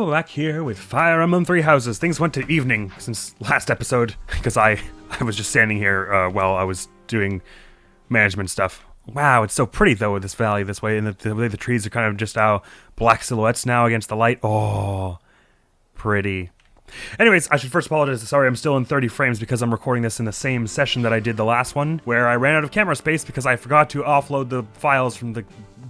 Hello, back here with Fire Emblem Three Houses. Things went to evening since last episode, because I was just standing here while I was doing management stuff. Wow, it's so pretty though with this valley this way, and the way the trees are kind of just black silhouettes now against the light. Oh, pretty. Anyways, I should first apologize. Sorry, I'm still in 30 frames because I'm recording this in the same session that I did the last one, where I ran out of camera space because I forgot to offload the files from the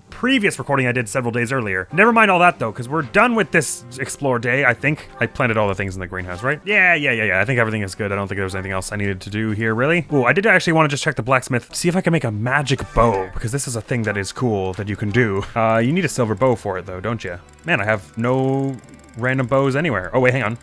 previous recording I did several days earlier. Never mind all that though, because we're done with this explore day, I think. I planted all the things in the greenhouse, right? Yeah. I think everything is good. I don't think there was anything else I needed to do here, really. Ooh, I did actually want to just check the blacksmith, see if I can make a magic bow, because this is a thing that is cool that you can do. You need a silver bow for it though, don't you? Man, I have no random bows anywhere. Oh wait, hang on.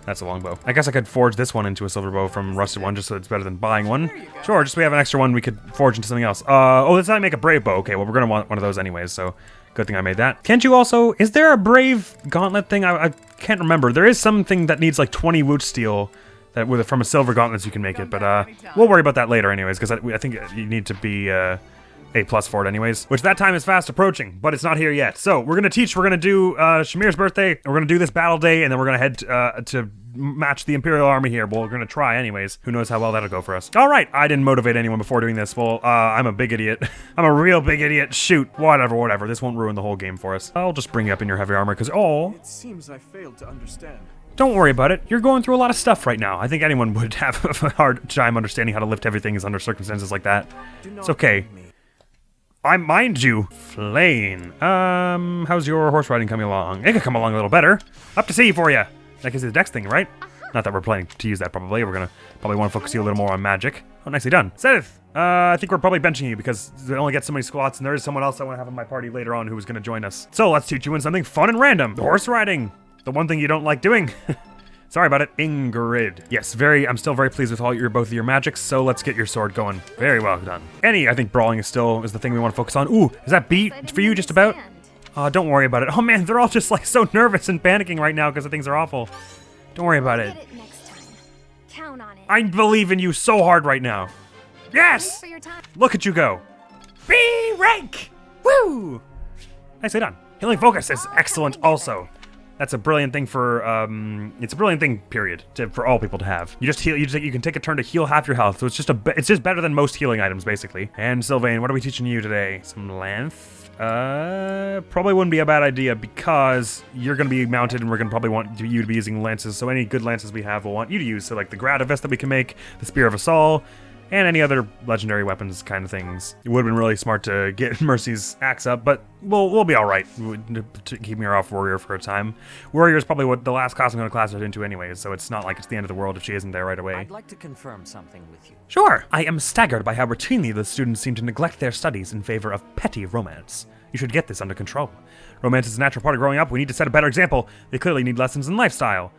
That's a long bow. I guess I could forge this one into a silver bow from rusted one, just so it's better than buying one. Sure, just so we have an extra one we could forge into something else. Oh, that's how I make a brave bow. Okay, well, we're gonna want one of those anyways, so good thing I made that. Can't you also, is there a brave gauntlet thing? I can't remember. There is something that needs like 20 woot steel that from a silver gauntlet you can make it, but we'll worry about that later anyways, because I think you need to be A+ for it anyways, which that time is fast approaching, but it's not here yet. So we're gonna do Shamir's birthday, and we're gonna do this battle day, and then we're gonna head to match the Imperial Army here. Well, we're gonna try anyways. Who knows how well that'll go for us. All right, I didn't motivate anyone before doing this. Well, I'm a big idiot. I'm a real big idiot. Shoot, whatever. This won't ruin the whole game for us. I'll just bring you up in your heavy armor, because it seems I failed to understand. Don't worry about it. You're going through a lot of stuff right now. I think anyone would have a hard time understanding how to lift heavy things under circumstances like that. It's okay. I mind you, Flane. How's your horse riding coming along? It could come along a little better. Up to sea for you. That gives you the dex thing, right? Not that we're planning to use that probably. We're gonna probably want to focus you a little more on magic. Oh, nicely done. Seth, I think we're probably benching you because we only get so many squats, and there is someone else I want to have in my party later on who is gonna join us. So let's teach you in something fun and random. Horse riding. The one thing you don't like doing. Sorry about it, Ingrid. Yes, I'm still very pleased with both of your magics, so let's get your sword going. Very well done. Annie, I think brawling is the thing we want to focus on. Ooh, is that beat for you just about? Don't worry about it. Oh man, they're all just like so nervous and panicking right now because the things are awful. Don't worry about it. Next time. Count on it. I believe in you so hard right now. Yes! Look at you go. B rank! Woo! Nicely done. Healing focus is excellent also. That's a brilliant thing for, it's a brilliant thing, period, for all people to have. You just heal, you can take a turn to heal half your health, so it's just better than most healing items, basically. And Sylvain, what are we teaching you today? Some length? Probably wouldn't be a bad idea because you're gonna be mounted and we're gonna probably want you to be using lances, so any good lances we have we'll want you to use, so like the Gradivest that we can make, the Spear of Assault, and any other legendary weapons kind of things. It would have been really smart to get Mercy's axe up, but we'll be all right to keeping her off Warrior for a time. Warrior is probably what the last class I'm going to class her into anyways, so it's not like it's the end of the world if she isn't there right away. I'd like to confirm something with you. Sure. I am staggered by how routinely the students seem to neglect their studies in favor of petty romance. You should get this under control. Romance is a natural part of growing up. We need to set a better example. They clearly need lessons in lifestyle.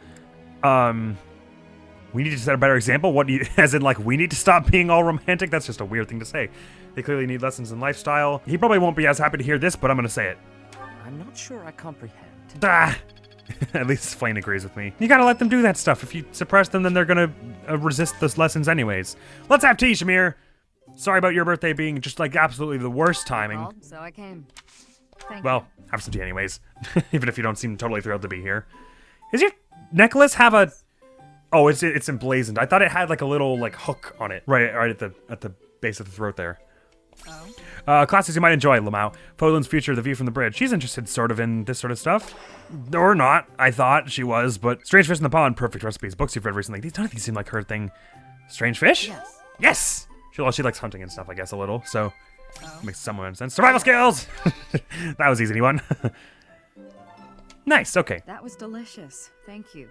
We need to set a better example? What do you, as in like, we need to stop being all romantic? That's just a weird thing to say. They clearly need lessons in lifestyle. He probably won't be as happy to hear this, but I'm gonna say it. I'm not sure I comprehend. At least Flane agrees with me. You gotta let them do that stuff. If you suppress them, then they're gonna resist those lessons anyways. Let's have tea, Shamir. Sorry about your birthday being just like absolutely the worst timing. So I came. Well, have some tea anyways. Even if you don't seem totally thrilled to be here. Does your necklace have a... Oh, it's emblazoned. I thought it had like a little like hook on it, right at the base of the throat there. Oh. Classes you might enjoy, Lamau. Folin's Future, The View from the Bridge. She's interested sort of in this sort of stuff. Or not. I thought she was, but Strange Fish in the Pond, Perfect Recipes, books you've read recently. None of these seem like her thing. Strange Fish? Yes. Yes! She likes hunting and stuff, I guess, a little, so makes somewhat sense. Survival skills! That was easy one. Nice, okay. That was delicious. Thank you.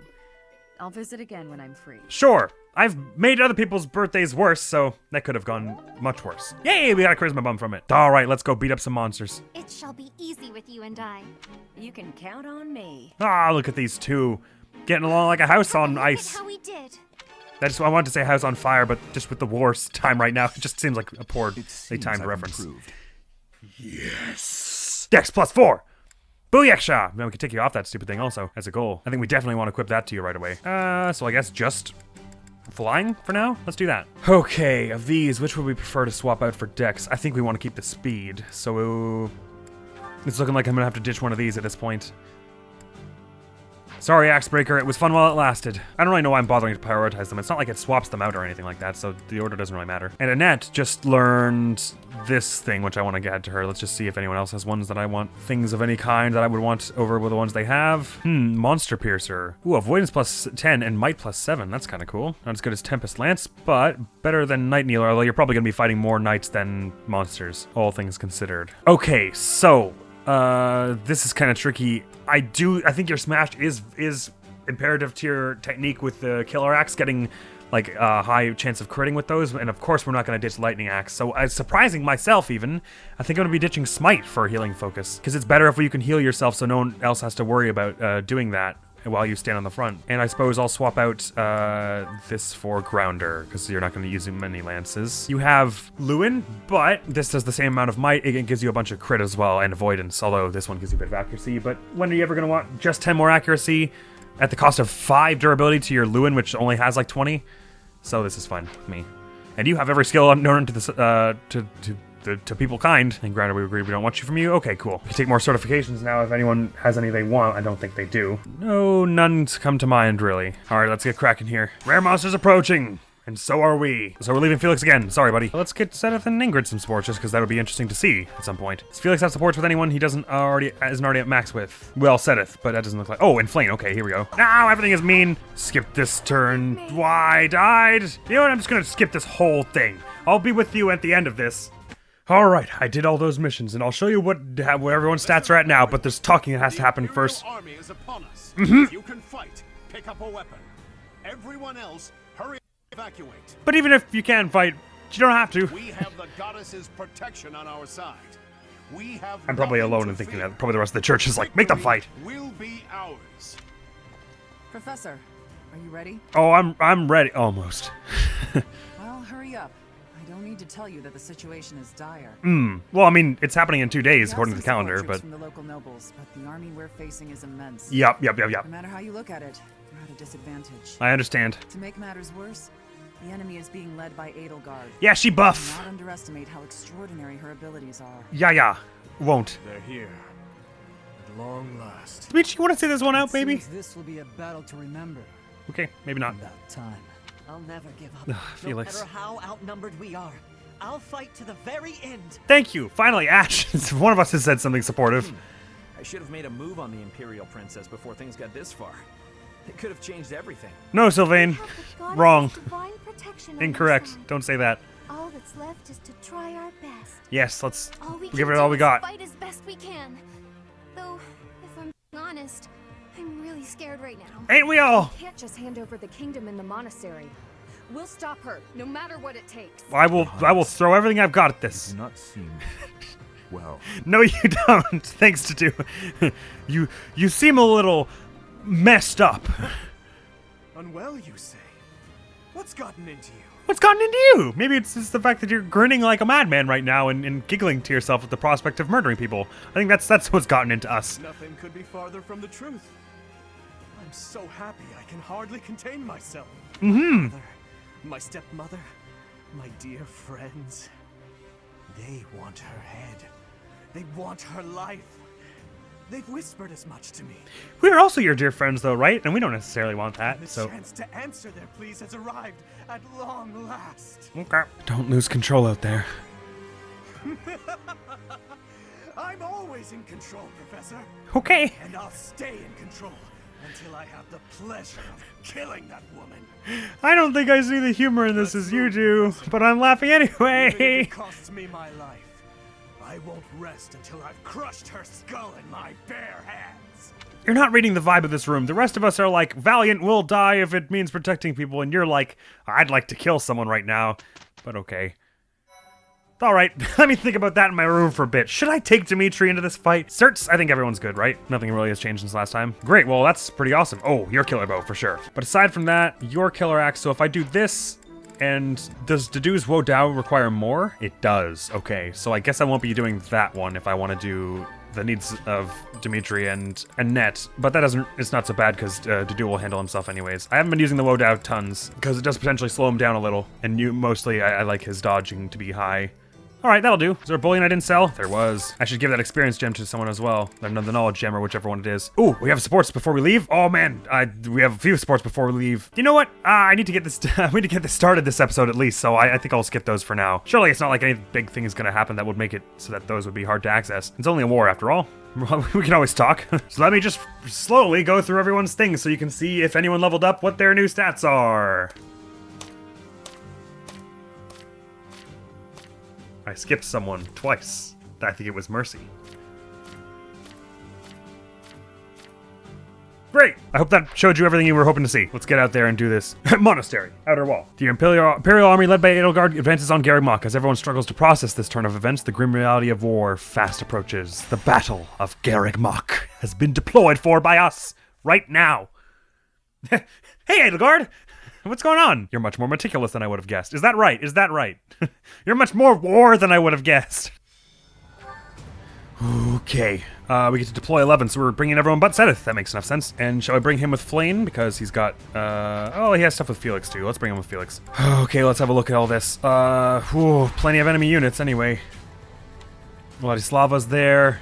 I'll visit again when I'm free. Sure. I've made other people's birthdays worse, so that could have gone much worse. Yay, we got a charisma bump from it. All right, let's go beat up some monsters. It shall be easy with you and I. You can count on me. Ah, look at these two. Getting along like a house on ice. How we did. I wanted to say house on fire, but just with the war's time right now, it just seems like a poorly timed reference. Improved. Yes! Dex +4! Booyakasha! Then we could take you off that stupid thing also, as a goal. I think we definitely want to equip that to you right away. So I guess just flying for now? Let's do that. Okay, of these, which would we prefer to swap out for Dex? I think we want to keep the speed, so it's looking like I'm gonna have to ditch one of these at this point. Sorry, Axebreaker, it was fun while it lasted. I don't really know why I'm bothering to prioritize them. It's not like it swaps them out or anything like that, so the order doesn't really matter. And Annette just learned this thing, which I want to get to her. Let's just see if anyone else has ones that I want. Things of any kind that I would want over with the ones they have. Monster Piercer. Ooh, Avoidance plus 10 and Might plus 7. That's kind of cool. Not as good as Tempest Lance, but better than Night Kneeler, although you're probably going to be fighting more knights than monsters, all things considered. Okay, so this is kind of tricky. I think your smash is imperative to your technique with the Killer Axe, getting like a high chance of critting with those, and of course we're not going to ditch Lightning Axe. So surprising myself even, I think I'm going to be ditching Smite for healing focus, because it's better if you can heal yourself so no one else has to worry about doing that while you stand on the front. And I suppose I'll swap out this for Grounder, because you're not going to use many lances. You have Lewin, but this does the same amount of might. It gives you a bunch of crit as well, and avoidance, although this one gives you a bit of accuracy. But when are you ever going to want just 10 more accuracy at the cost of 5 durability to your Lewin, which only has like 20? So this is fine with me. And you have every skill known to this, to people kind. And Grounder, we agreed we don't want you from you. Okay, cool. We can take more certifications now if anyone has any they want. I don't think they do. No, none's come to mind, really. All right, let's get cracking here. Rare monsters approaching. And so are we. So we're leaving Felix again. Sorry, buddy. Let's get Seth and Ingrid some supports, just because that would be interesting to see at some point. Does Felix have supports with anyone he isn't already at max with? Well, Seth, but that doesn't look like... Oh, and Flame. Okay, here we go. Now everything is mean. Skip this turn. Why died? You know what? I'm just going to skip this whole thing. I'll be with you at the end of this. All right, I did all those missions, and I'll show you where everyone's stats are at now, but there's talking that has to happen first. Army is upon us. If you can fight, pick up a weapon. Everyone else, hurry. Evacuate. But even if you can fight, you don't have to. We have the goddess's protection on our side. We have I'm probably alone in thinking that. Probably the rest of the church is like, make them fight. Will be ours. Professor, are you ready? Oh, I'm ready. Almost. Well, hurry up. I don't need to tell you that the situation is dire. Well, I mean, it's happening in 2 days, We have according to some the calendar, support but... troops from the local nobles, but the army we're facing is immense. Yep. No matter how you look at it, we're at a disadvantage. I understand. To make matters worse, the enemy is being led by Edelgard. Yeah, she Do buff. not underestimate how extraordinary her abilities are. Yeah. Won't. They're here. At long last. Dimitri, you want to say this one out, baby? Seems this will be a battle to remember. Okay, maybe not. About time. I'll never give up. Ugh, No Felix. matter how outnumbered we are, I'll fight to the very end. Thank you. Finally, Ash. One of us has said something supportive. I should have made a move on the Imperial Princess before things got this far. It could have changed everything. No, Sylvain. Have the goddess's Wrong. divine protection on our Incorrect. side. Don't say that. All that's left is to try our best. Yes, let's All we give can it all do we is got. Fight as best we can. Though, if I'm being honest, I'm really scared right now. Ain't we all? Can't just hand over the kingdom and the monastery. We'll stop her, no matter what it takes. I will throw everything I've got at this. Do not seem well. No, you don't. Thanks to you seem a little messed up. Unwell, you say? What's gotten into you? What's gotten into you? Maybe it's just the fact that you're grinning like a madman right now and giggling to yourself at the prospect of murdering people. I think that's what's gotten into us. Nothing could be farther from the truth. I'm so happy I can hardly contain myself. Mother, my stepmother, my dear friends. They want her head. They want her life. They've whispered as much to me. We are also your dear friends, though, right? And we don't necessarily want that, The so... chance to answer their pleas has arrived at long last. Okay. Don't lose control out there. I'm always in control, Professor. Okay. And I'll stay in control until I have the pleasure of killing that woman. I don't think I see the humor in this as you do, but I'm laughing Even if anyway. it costs me my life, I won't rest until I've crushed her skull in my bare hands. You're not reading the vibe of this room. The rest of us are like, Valiant will die if it means protecting people, and you're like, I'd like to kill someone right now. But okay. Alright, let me think about that in my room for a bit. Should I take Dimitri into this fight? Certs, I think everyone's good, right? Nothing really has changed since last time. Great, well, that's pretty awesome. Oh, your killer bow, for sure. But aside from that, your killer axe, so if I do this, and does Dedu's Wo Dao require more? It does, okay. So I guess I won't be doing that one if I want to do the needs of Dimitri and Annette, but that doesn't, it's not so bad because Dedu will handle himself anyways. I haven't been using the Wo Dao tons because it does potentially slow him down a little, and mostly I like his dodging to be high. All right, that'll do. Is there a bullion I didn't sell? There was. I should give that experience gem to someone as well. The knowledge gem or whichever one it is. Ooh, we have supports before we leave. Oh man, we have a few supports before we leave. You know what? I need to get this. We need to get this started this episode at least. So I think I'll skip those for now. Surely it's not like any big thing is gonna happen that would make it so that those would be hard to access. It's only a war after all. We can always talk. So let me just slowly go through everyone's things so you can see if anyone leveled up, what their new stats are. I skipped someone twice. I think it was Mercy. Great! I hope that showed you everything you were hoping to see. Let's get out there and do this. Monastery, outer wall. The Imperial army led by Edelgard advances on Garreg-Mach. As everyone struggles to process this turn of events, the grim reality of war fast approaches. The Battle of Garreg-Mach has been deployed for by us right now. Hey, Edelgard! What's going on? You're much more meticulous than I would have guessed. Is that right? Is that right? You're much more war than I would have guessed. Okay. We get to deploy 11, so we're bringing everyone but Sedith. That makes enough sense. And shall I bring him with Flame? Because he's got, oh, he has stuff with Felix too. Let's bring him with Felix. Okay, let's have a look at all this. Plenty of enemy units anyway. Vladislava's there.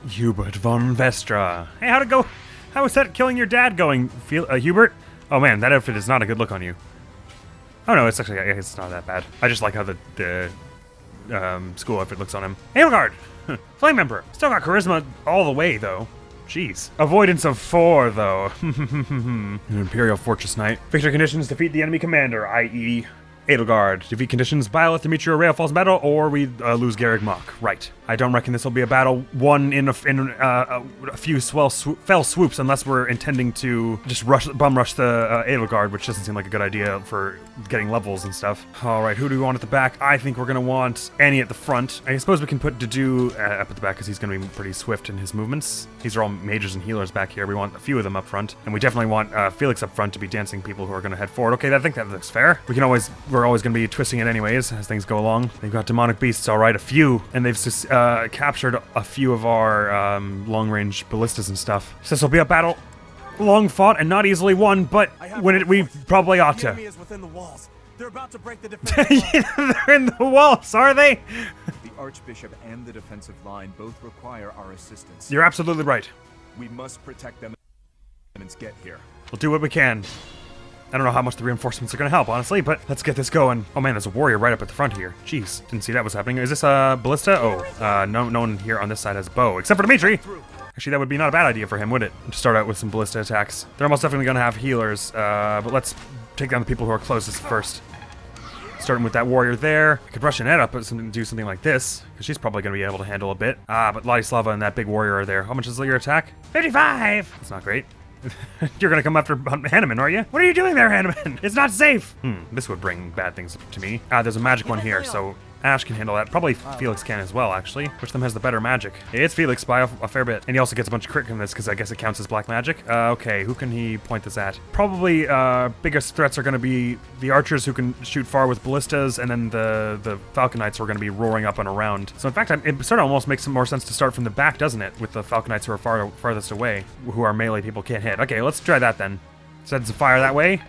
Hubert von Vestra. Hey, how'd it go? How was that killing your dad going, Hubert? Oh man, that outfit is not a good look on you. Oh no, it's actually, it's not that bad. I just like how the school outfit looks on him. Edelgard! Flame Emperor. Still got charisma all the way, though. Jeez. Avoidance of 4, though. An Imperial Fortress Knight. Victory conditions, defeat the enemy commander, i.e. Edelgard. Defeat conditions, Violet, Demetria, Rail falls in battle, or we lose Garreg-Mach. Right. I don't reckon this will be a battle won in a few fell swoops, unless we're intending to just bum rush the Edelgard, which doesn't seem like a good idea for getting levels and stuff. All right, who do we want at the back? I think we're gonna want Annie at the front. I suppose we can put Dedu up at the back because he's gonna be pretty swift in his movements. These are all mages and healers back here. We want a few of them up front, and we definitely want Felix up front to be dancing people who are gonna head forward. Okay, I think that looks fair. We're always gonna be twisting it anyways as things go along. They've got demonic beasts, all right, a few, and they've just captured a few of our long-range ballistas and stuff. So this will be a battle long fought and not easily won, but we probably ought to. The enemy is within the walls. They're about to break the defensive line. They're in the walls, are they? The Archbishop and the defensive line both require our assistance. You're absolutely right. We must protect them and get here. We'll do what we can. I don't know how much the reinforcements are going to help, honestly, but let's get this going. Oh man, there's a warrior right up at the front here. Jeez, didn't see that was happening. Is this a ballista? Oh, no one here on this side has a bow, except for Dimitri. Actually, that would be not a bad idea for him, would it? To start out with some ballista attacks. They're almost definitely going to have healers, but let's take down the people who are closest first. Starting with that warrior there. I could rush Annette up and do something like this, because she's probably going to be able to handle a bit. But Ladislava and that big warrior are there. How much is your attack? 55! That's not great. You're gonna come after Hanneman, are you? What are you doing there, Hanneman? It's not safe! This would bring bad things to me. There's a magic one here, so Ash can handle that. Probably Felix can as well, actually. Which of them has the better magic? It's Felix by a fair bit. And he also gets a bunch of crit from this, because I guess it counts as black magic. Okay, who can he point this at? Probably biggest threats are gonna be the archers who can shoot far with ballistas, and then the Falcon Knights who are gonna be roaring up and around. So in fact, it sort of almost makes some more sense to start from the back, doesn't it? With the Falcon Knights who are farthest away, who are melee people can't hit. Okay, let's try that then. Send some fire that way.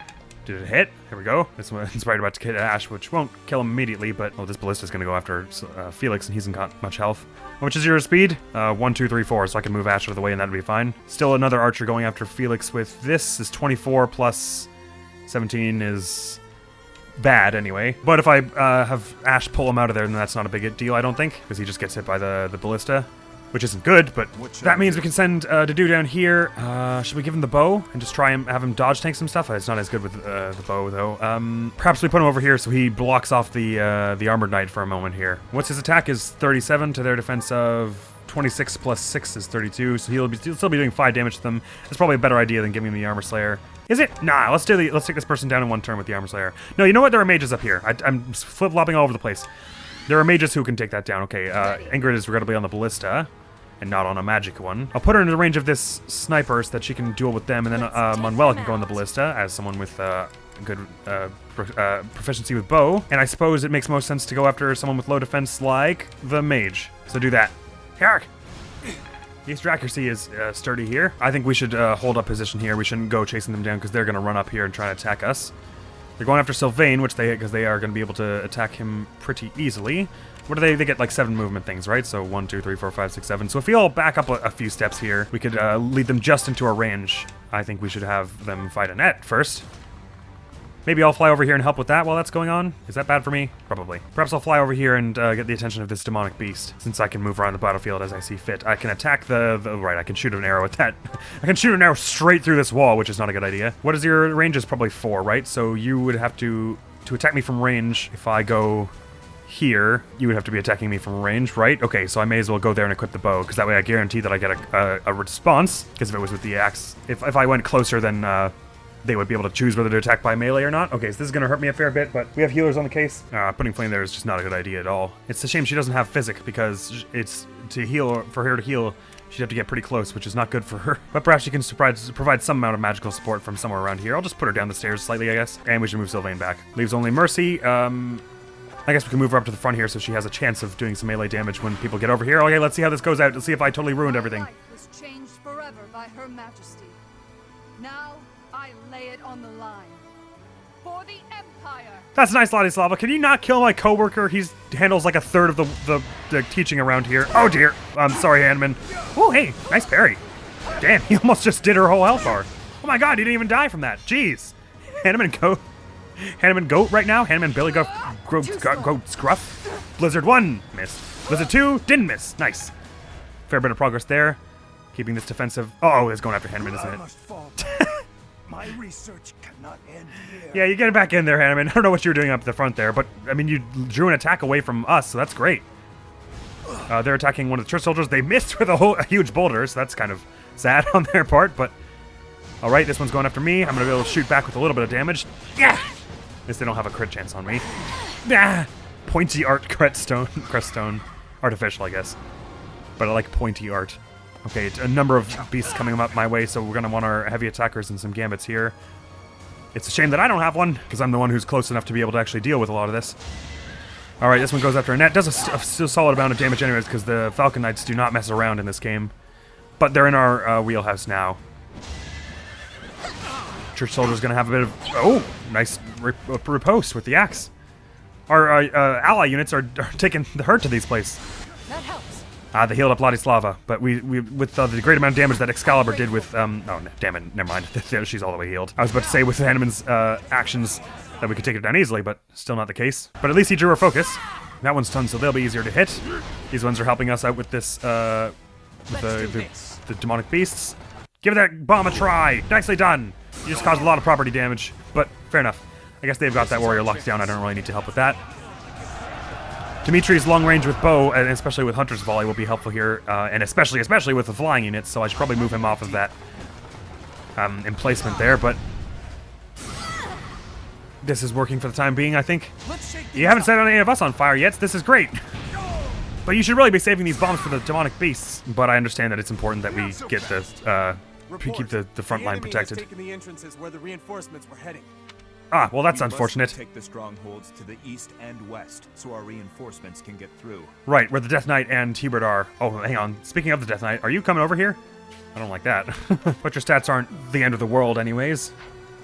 Did it hit? Here we go. This one's right about to hit Ash, which won't kill him immediately, but this ballista's gonna go after Felix, and he hasn't got much health. How much is your speed? 1, 2, 3, 4, so I can move Ash out of the way, and that'll be fine. Still another archer going after Felix with this is 24 plus 17 is bad anyway. But if I have Ash pull him out of there, then that's not a big deal, I don't think, because he just gets hit by the ballista. Which isn't good, but that means we can send Dedu down here. Should we give him the bow and just try and have him dodge tank some stuff? It's not as good with the bow, though. Perhaps we put him over here so he blocks off the armored knight for a moment here. What's his attack is 37 to their defense of 26 plus 6 is 32, so he'll still be doing 5 damage to them. That's probably a better idea than giving him the armor slayer. Is it? Nah, let's take this person down in one turn with the armor slayer. No, you know what? There are mages up here. I'm flip-flopping all over the place. There are mages who can take that down. Okay, Ingrid is regrettably on the ballista, and not on a magic one. I'll put her in the range of this sniper so that she can duel with them, and then Manuela can go on the ballista as someone with good proficiency with bow. And I suppose it makes most sense to go after someone with low defense like the mage. So do that. Herrick! The extra accuracy is sturdy here. I think we should hold up position here. We shouldn't go chasing them down because they're going to run up here and try to attack us. They're going after Sylvain, because they are going to be able to attack him pretty easily. What do they get like 7 movement things, right? So 1, 2, 3, 4, 5, 6, 7. So if we all back up a few steps here, we could lead them just into our range. I think we should have them fight Annette first. Maybe I'll fly over here and help with that while that's going on. Is that bad for me? Probably. Perhaps I'll fly over here and get the attention of this demonic beast, since I can move around the battlefield as I see fit. I can attack right, I can shoot an arrow with that. I can shoot an arrow straight through this wall, which is not a good idea. What is your range? Is probably 4, right? So you would have to attack me from range. If I go here, you would have to be attacking me from range, right? Okay, so I may as well go there and equip the bow, because that way I guarantee that I get a response, because if it was with the axe, if I went closer, then they would be able to choose whether to attack by melee or not. Okay, so this is going to hurt me a fair bit, but we have healers on the case. Putting Flame there is just not a good idea at all. It's a shame she doesn't have physic, because it's for her to heal, she'd have to get pretty close, which is not good for her. But perhaps she can provide some amount of magical support from somewhere around here. I'll just put her down the stairs slightly, I guess. And we should move Sylvain back. Leaves only Mercy. I guess we can move her up to the front here so she has a chance of doing some melee damage when people get over here. Okay, let's see how this goes out. Let's see if I totally ruined everything. My life was changed forever by Her Majesty. Now I lay it on the line. For the Empire! That's nice, Ladislava. Can you not kill my coworker? He handles like a third of the teaching around here. Oh dear. I'm sorry, Hanneman. Oh, hey, nice parry. Damn, he almost just did her whole health bar. Oh my god, he didn't even die from that. Jeez. Hanneman goat right now. Hanneman Billy goat scruff. Blizzard 1 missed. Blizzard 2 didn't miss. Nice. Fair bit of progress there. Keeping this defensive. Oh, it's going after Hanneman, isn't it? My research cannot end here. Yeah, you get it back in there, Hanneman. I don't know what you were doing up the front there, but I mean, you drew an attack away from us, so that's great. They're attacking one of the church soldiers. They missed with a huge boulder, so that's kind of sad on their part, but all right, this one's going after me. I'm going to be able to shoot back with a little bit of damage. Yeah! At least they don't have a crit chance on me. Ah! Pointy art creststone. Artificial, I guess. But I like pointy art. Okay, a number of beasts coming up my way, so we're going to want our heavy attackers and some gambits here. It's a shame that I don't have one, because I'm the one who's close enough to be able to actually deal with a lot of this. All right, this one goes after Annette. Does a solid amount of damage anyways, because the Falcon Knights do not mess around in this game. But they're in our wheelhouse now. Church Soldier's going to have a bit of... Oh, nice riposte with the axe. Our ally units are taking the hurt to these places. That helps. They healed up Ladislava, but we with the great amount of damage that Excalibur did with... oh, damn it, never mind. She's all the way healed. I was about to say with Hanneman's actions that we could take her down easily, but still not the case. But at least he drew her focus. That one's done, so they'll be easier to hit. These ones are helping us out with this, with the demonic beasts. Give that bomb a try. Nicely done. You just caused a lot of property damage, but fair enough. I guess they've got that warrior locked down. I don't really need to help with that. Dimitri's long range with bow, and especially with Hunter's Volley, will be helpful here, and especially with the flying units, so I should probably move him off of that emplacement there, but this is working for the time being, I think. You haven't set any of us on fire yet, so this is great. But you should really be saving these bombs for the demonic beasts. But I understand that it's important that we get the keep the front line protected. The enemy has taken the entrances where the reinforcements were heading. Ah, well, that's We must unfortunate. Take the strongholds to the east and west, so our reinforcements can get through. Right, where the Death Knight and Hubert are. Oh, hang on. Speaking of the Death Knight, are you coming over here? I don't like that. But your stats aren't the end of the world anyways.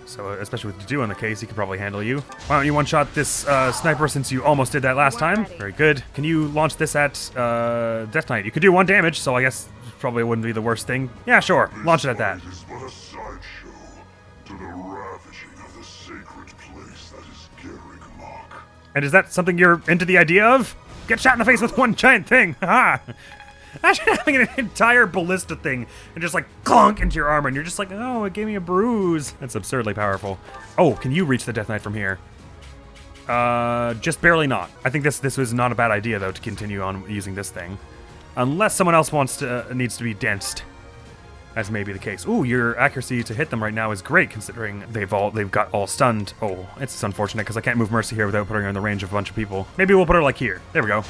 So, especially with Dedu in the case, he could probably handle you. Why don't you one-shot this sniper since you almost did that last time? Very good. Can you launch this at Death Knight? You could do 1 damage, so I guess probably wouldn't be the worst thing. Yeah, sure. Launch it at that. It is but a sideshow to the ravaging of the sacred place that is Garrigmok. And is that something you're into the idea of? Get shot in the face with 1 giant thing! Haha! Imagine having an entire ballista thing and just like clunk into your armor and you're just like, oh, it gave me a bruise. That's absurdly powerful. Oh, can you reach the Death Knight from here? Just barely not. I think this was not a bad idea though to continue on using this thing. Unless someone else needs to be danced. As may be the case. Ooh, your accuracy to hit them right now is great considering they've got all stunned. Oh, it's unfortunate because I can't move Mercy here without putting her in the range of a bunch of people. Maybe we'll put her like here. There we go.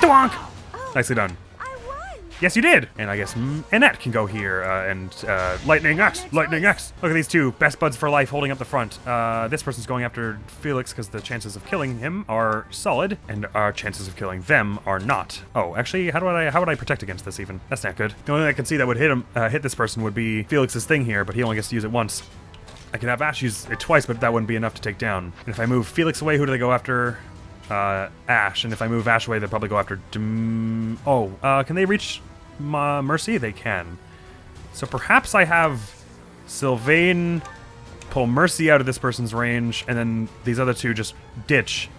Donk! Nicely done. Yes, you did! And I guess Annette can go here, and Lightning Axe! Lightning Axe! Look at these two, best buds for life holding up the front. This person's going after Felix because the chances of killing him are solid, and our chances of killing them are not. Oh, actually, how would I protect against this even? That's not good. The only thing I can see that would hit this person would be Felix's thing here, but he only gets to use it once. I could have Ash use it twice, but that wouldn't be enough to take down. And if I move Felix away, who do they go after? Ash. And if I move Ash away, they'll probably go after can they reach Mercy? They can. So perhaps I have Sylvain pull Mercy out of this person's range, and then these other two just ditch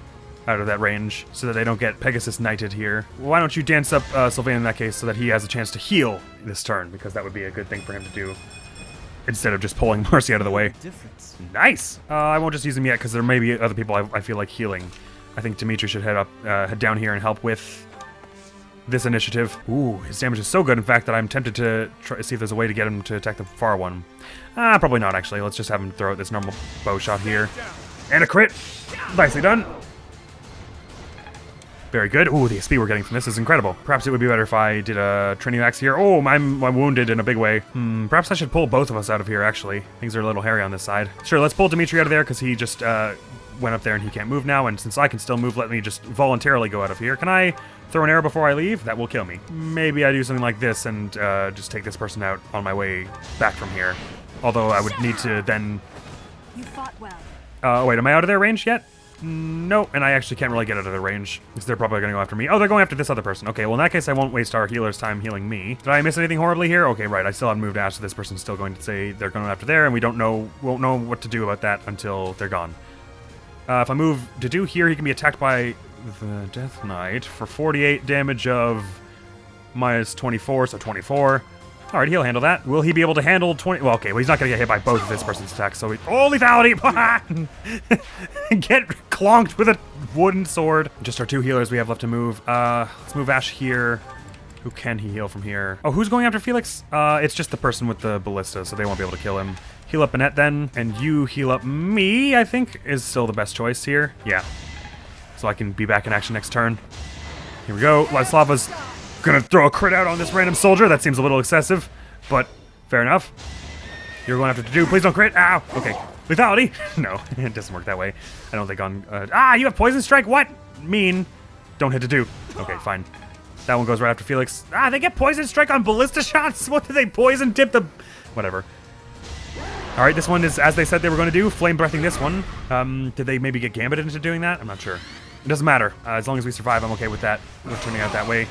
out of that range so that they don't get Pegasus Knighted here. Why don't you dance up Sylvain in that case so that he has a chance to heal this turn, because that would be a good thing for him to do instead of just pulling Mercy out of the way. Nice! I won't just use him yet because there may be other people I feel like healing. I think Dimitri should head down here and help with this initiative. Ooh, his damage is so good, in fact, that I'm tempted to try to see if there's a way to get him to attack the far one. Probably not, actually. Let's just have him throw out this normal bow shot here. And a crit! Nicely done! Very good. Ooh, the XP we're getting from this is incredible. Perhaps it would be better if I did a training axe here. Oh, I'm wounded in a big way. Perhaps I should pull both of us out of here, actually. Things are a little hairy on this side. Sure, let's pull Dimitri out of there, because he just went up there and he can't move now, and since I can still move, let me just voluntarily go out of here. Can I throw an arrow before I leave? That will kill me. Maybe I do something like this and just take this person out on my way back from here. Although I would need to then... You fought well. Wait, am I out of their range yet? No, and I actually can't really get out of their range, because they're probably going to go after me. Oh, they're going after this other person. Okay, well, in that case, I won't waste our healer's time healing me. Did I miss anything horribly here? Okay, right, I still haven't moved Ash, so this person's still going to say they're going after there, and we won't know what to do about that until they're gone. If I move Dedu here, he can be attacked by the Death Knight for 48 damage of minus 24, so 24. Alright, he'll handle that. Will he be able to handle 20? Well, okay, well, he's not going to get hit by both of this person's attacks, so oh, lethality! Get clonked with a wooden sword. Just our two healers we have left to move. Let's move Ash here. Who can he heal from here? Oh, who's going after Felix? It's just the person with the ballista, so they won't be able to kill him. Heal up Annette then, and you heal up me, I think, is still the best choice here. Yeah. So I can be back in action next turn. Here we go. Ladislava's gonna throw a crit out on this random soldier. That seems a little excessive, but fair enough. You're going after to do. Please don't crit. Ow. Okay. Lethality. No, it doesn't work that way. I don't think on... you have Poison Strike? What? Mean. Don't hit to do. Okay, fine. That one goes right after Felix. They get Poison Strike on ballista shots? What did they poison tip the... Whatever. Alright, this one is as they said they were going to do. Flame breathing this one. Did they maybe get Gambit into doing that? I'm not sure. It doesn't matter. As long as we survive, I'm okay with that. We're turning out that way.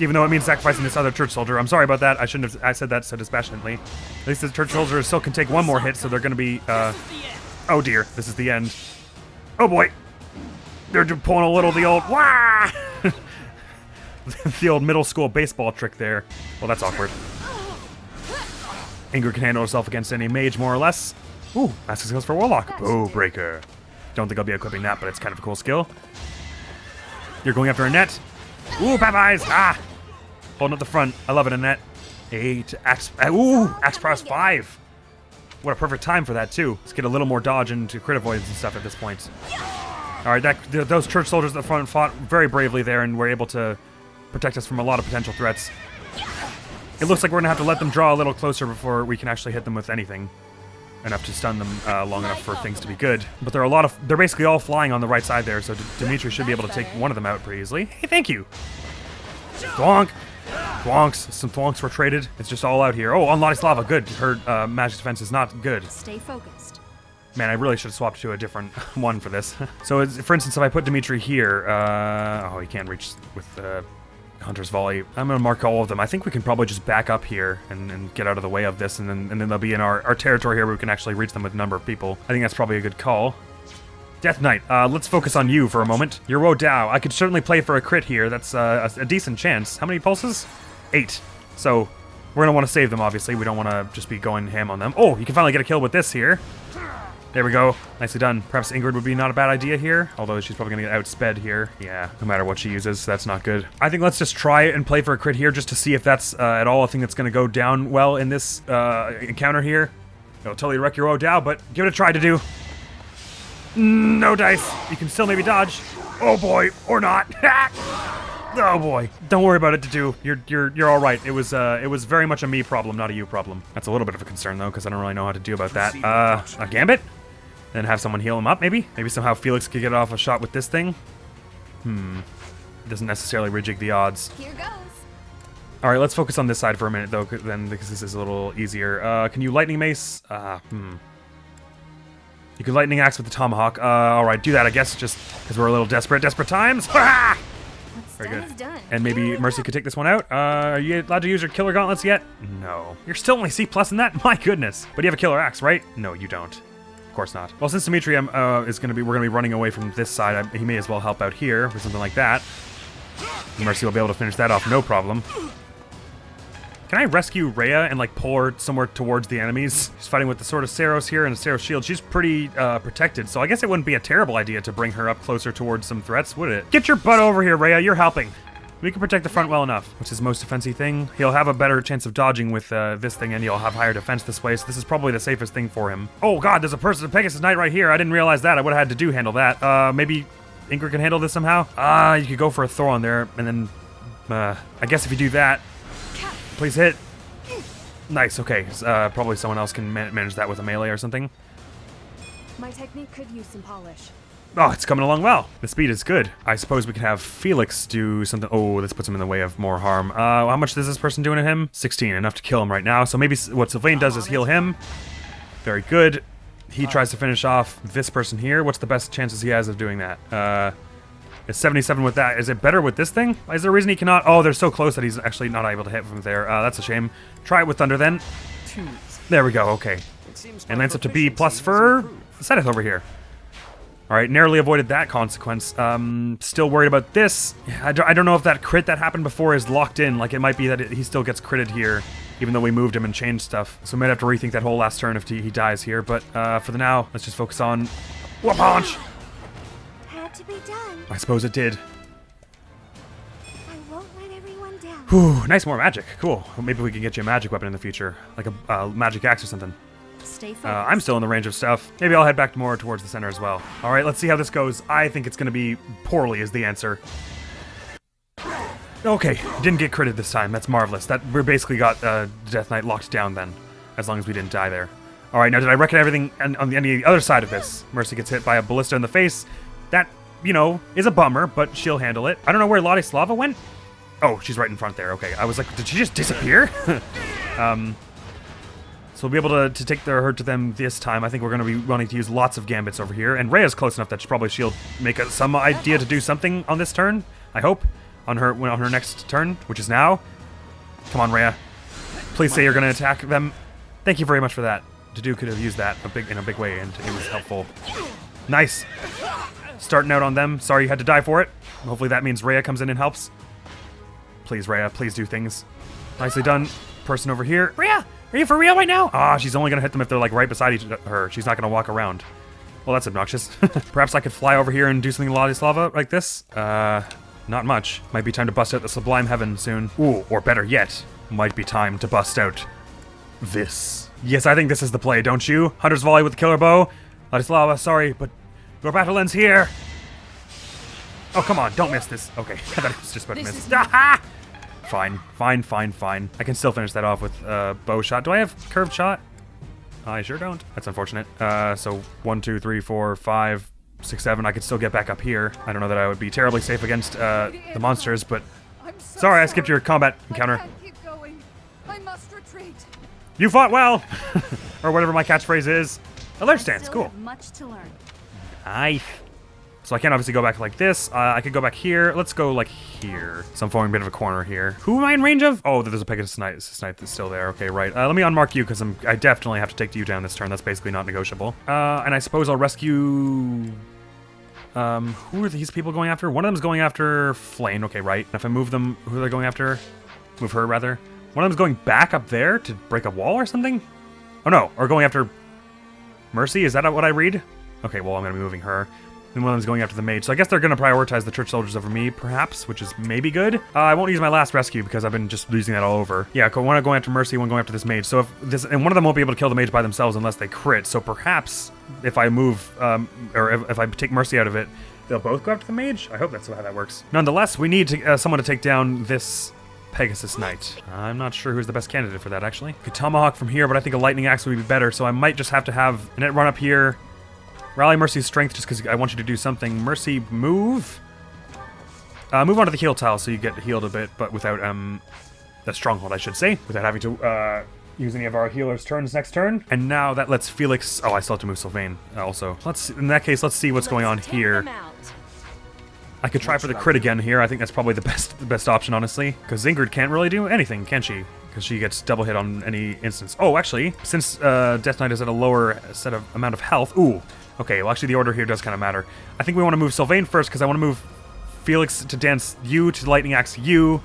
Even though it means sacrificing this other church soldier. I'm sorry about that. I shouldn't have... I said that so dispassionately. At least the church soldier still can take one more hit, so they're going to be... Oh dear, this is the end. Oh boy. They're pulling a little the old... Wah! The old middle school baseball trick there. Well, that's awkward. Ingrid can handle herself against any mage, more or less. Ooh, master skills for Warlock. Bow Breaker. Don't think I'll be equipping that, but it's kind of a cool skill. You're going after Annette. Ooh, Bad Eyes! Holding up the front. I love it, Annette. 8, Axe... Ooh, Axe Prowess 5. What a perfect time for that, too. Let's get a little more dodge into crit avoidance and stuff at this point. Alright, those church soldiers at the front fought very bravely there and were able to protect us from a lot of potential threats. It looks like we're gonna have to let them draw a little closer before we can actually hit them with anything. Enough to stun them long enough for things to be good. But there are they're basically all flying on the right side there, so Dimitri should be able to take one of them out pretty easily. Hey, thank you! Thwonk! Thwonks. Some Thwonks were traded. It's just all out here. Oh, on Ladislava, good. Her magic defense is not good. Stay focused. Man, I really should have swapped to a different one for this. So, for instance, if I put Dimitri here, he can't reach with Hunter's Volley. I'm gonna mark all of them. I think we can probably just back up here and get out of the way of this, and then they'll be in our territory here where we can actually reach them with a number of people. I think that's probably a good call. Death Knight, let's focus on you for a moment. You're Wo Dao. I could certainly play for a crit here. That's a decent chance. How many pulses? 8. So we're gonna want to save them, obviously. We don't want to just be going ham on them. Oh, you can finally get a kill with this here. There we go. Nicely done. Perhaps Ingrid would be not a bad idea here, although she's probably going to get outsped here. Yeah, no matter what she uses, that's not good. I think let's just try it and play for a crit here just to see if that's at all a thing that's going to go down well in this encounter here. It'll totally wreck your Wo Dao, but give it a try to do. No dice. You can still maybe dodge. Oh boy, or not. Oh boy. Don't worry about it, Dedu. You're all right. It was very much a me problem, not a you problem. That's a little bit of a concern though, because I don't really know how to do about that. A Gambit? Then have someone heal him up, maybe? Maybe somehow Felix could get off a shot with this thing? Doesn't necessarily rejig the odds. Here goes. All right, let's focus on this side for a minute, though, because this is a little easier. Can you Lightning Mace? You could lightning axe with the tomahawk. Alright, do that, I guess, just because we're a little desperate. Desperate times! Very good. Done. And maybe Mercy could take this one out. Are you allowed to use your killer gauntlets yet? No. You're still only C+ in that? My goodness. But you have a killer axe, right? No, you don't. Of course not. Well, since Dimitri we're gonna be running away from this side, he may as well help out here or something like that. Mercy will be able to finish that off, no problem. Can I rescue Rhea and like pull her somewhere towards the enemies? She's fighting with the Sword of Saros here and a Saros shield. She's pretty protected, so I guess it wouldn't be a terrible idea to bring her up closer towards some threats, would it? Get your butt over here, Rhea. You're helping. We can protect the front well enough. What's his most defensy thing? He'll have a better chance of dodging with this thing, and he'll have higher defense this way, so this is probably the safest thing for him. Oh god, there's a person of Pegasus Knight right here. I didn't realize that. I would have had to handle that. Maybe Ingrid can handle this somehow? You could go for a Thor on there, and then, I guess if you do that, please hit. Nice, okay. Probably someone else can manage that with a melee or something. My technique could use some polish. Oh, it's coming along well. The speed is good. I suppose we could have Felix do something. Oh, this puts him in the way of more harm. How much is this person doing to him? 16, enough to kill him right now. So maybe what Sylvain does is heal him. Very good. He tries to finish off this person here. What's the best chances he has of doing that? It's 77 with that. Is it better with this thing? Is there a reason he cannot? Oh, they're so close that he's actually not able to hit from there. That's a shame. Try it with Thunder then. There we go, okay. And lands up to B+ for Seth over here. Alright, narrowly avoided that consequence. Still worried about this. I don't know if that crit that happened before is locked in. Like, it might be that he still gets critted here, even though we moved him and changed stuff. So we might have to rethink that whole last turn if he dies here. But for the now, let's just focus on... Whoop punch! Had to be done. I suppose it did. I won't let everyone down. Whew, nice, more magic. Cool. Well, maybe we can get you a magic weapon in the future. Like a magic axe or something. Stay focused. I'm still in the range of stuff. Maybe I'll head back more towards the center as well. All right, let's see how this goes. I think it's going to be poorly is the answer. Okay, didn't get critted this time. That's marvelous. That we basically got Death Knight locked down then, as long as we didn't die there. All right, now did I reckon everything on the other side of this? Mercy gets hit by a ballista in the face. That, you know, is a bummer, but she'll handle it. I don't know where Ladislava went. Oh, she's right in front there. Okay, I was like, did she just disappear? So we'll be able to take her to them this time. I think we're going to be wanting to use lots of gambits over here. And Rhea's close enough that she'll make some idea to do something on this turn, I hope. On her next turn, which is now. Come on, Rhea. Please say you're going to attack them. Thank you very much for that. Dedue could have used that in a big way, and it was helpful. Nice. Starting out on them. Sorry you had to die for it. Hopefully that means Rhea comes in and helps. Please, Rhea, please do things. Nicely done. Person over here. Rhea! Are you for real right now? Ah, she's only going to hit them if they're like right beside her. She's not going to walk around. Well, that's obnoxious. Perhaps I could fly over here and do something Ladislava like this? Not much. Might be time to bust out the Sublime Heaven soon. Ooh, or better yet, might be time to bust out this. Yes, I think this is the play, don't you? Hunter's Volley with the Killer Bow. Ladislava, sorry, but your battle ends here. Oh, come on, don't miss this. Okay, I thought it was just about to miss. Ah! Fine. I can still finish that off with bow shot. Do I have curved shot? I sure don't. That's unfortunate. So 1, 2, 3, 4, 5, 6, 7. I could still get back up here. I don't know that I would be terribly safe against the monsters, but sorry, I skipped your combat encounter. I can't keep going. I must retreat. You fought well, or whatever my catchphrase is. Alert stance, cool. Much to learn. Nice. So I can't obviously go back like this. I could go back here. Let's go like here. So I'm forming a bit of a corner here. Who am I in range of? Oh, there's a Pegasus Knight that's still there. Okay, right. Let me unmark you because I definitely have to take you down this turn. That's basically not negotiable. And I suppose I'll rescue... who are these people going after? One of them's going after Flame. Okay, right. If I move them, who are they going after? Move her, rather. One of them's going back up there to break a wall or something? Oh, no. Or going after Mercy? Is that what I read? Okay, well, I'm going to be moving her. And one of them's going after the mage. So I guess they're going to prioritize the church soldiers over me, perhaps, which is maybe good. I won't use my last rescue because I've been just losing that all over. Yeah, one going after Mercy, one going after this mage. So and one of them won't be able to kill the mage by themselves unless they crit. So perhaps if I move, or if I take Mercy out of it, they'll both go after the mage? I hope that's how that works. Nonetheless, we need someone to take down this Pegasus Knight. I'm not sure who's the best candidate for that, actually. I could tomahawk from here, but I think a lightning axe would be better. So I might just have to have Annette run up here. Rally Mercy's strength just because I want you to do something. Mercy, move. Move onto the heal tile so you get healed a bit, but without the stronghold, I should say, without having to use any of our healers' turns next turn. And now that lets Felix... Oh, I still have to move Sylvain also. In that case, let's see what's going on here. I could try for the crit again here. I think that's probably the best option, honestly. Because Ingrid can't really do anything, can she? Because she gets double hit on any instance. Oh, actually, since Death Knight is at a lower amount of health... Ooh. Okay, well, actually, the order here does kind of matter. I think we want to move Sylvain first, because I want to move Felix to dance you, to Lightning Axe you,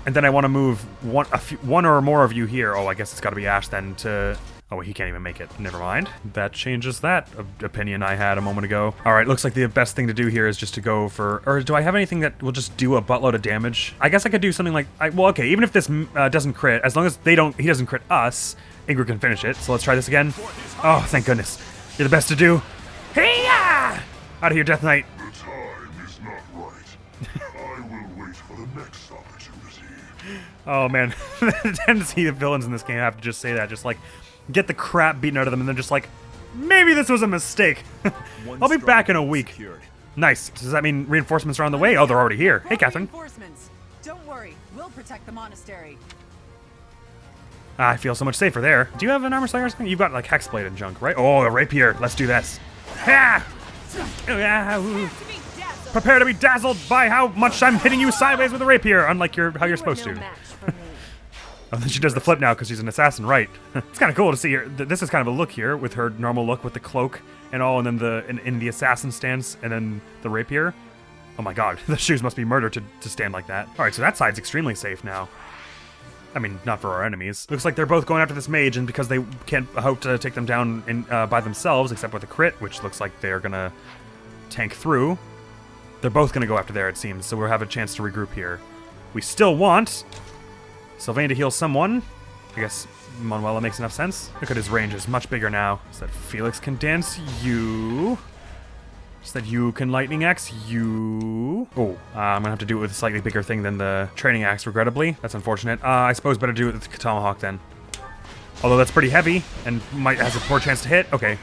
and then I want to move one or more of you here. Oh, I guess it's got to be Ash then to... Oh, he can't even make it. Never mind. That changes that opinion I had a moment ago. All right, looks like the best thing to do here is just to go for... Or do I have anything that will just do a buttload of damage? I guess I could do something like... Well, okay, even if this doesn't crit, as long as he doesn't crit us, Ingrid can finish it. So let's try this again. Oh, thank goodness. You're the best to do. Hey-ya! Out of here, Death Knight. The time is not right. I will wait for the next opportunity. Oh, man. The tendency of villains in this game have to just say that. Just like... Get the crap beaten out of them, and then just like, maybe this was a mistake. I'll be back in a week. Secured. Nice. Does that mean reinforcements are on the way? Oh, they're already here. Hey, Catherine. Reinforcements. Don't worry, we'll protect the monastery. I feel so much safer there. Do you have an armor slayer or something? You've got like hexblade and junk, right? Oh, a rapier. Let's do this. Ha! Prepare to be dazzled by how much I'm hitting you sideways with a rapier, unlike how you're supposed to. Oh, then she does the flip now because she's an assassin, right? It's kind of cool to see her. This is kind of a look here with her normal look with the cloak and all, and then in the assassin stance, and then the rapier. Oh my god, the shoes must be murder to stand like that. All right, so that side's extremely safe now. I mean, not for our enemies. Looks like they're both going after this mage, and because they can't hope to take them down by themselves, except with a crit, which looks like they're gonna tank through, they're both gonna go after there, it seems, so we'll have a chance to regroup here. We still want Sylvain to heal someone. I guess Manuela makes enough sense. Look at his range is much bigger now. So that Felix can dance you. So that you can lightning axe you. Oh, I'm gonna have to do it with a slightly bigger thing than the training axe, regrettably. That's unfortunate. I suppose better do it with the tomahawk then. Although that's pretty heavy and has a poor chance to hit. Okay,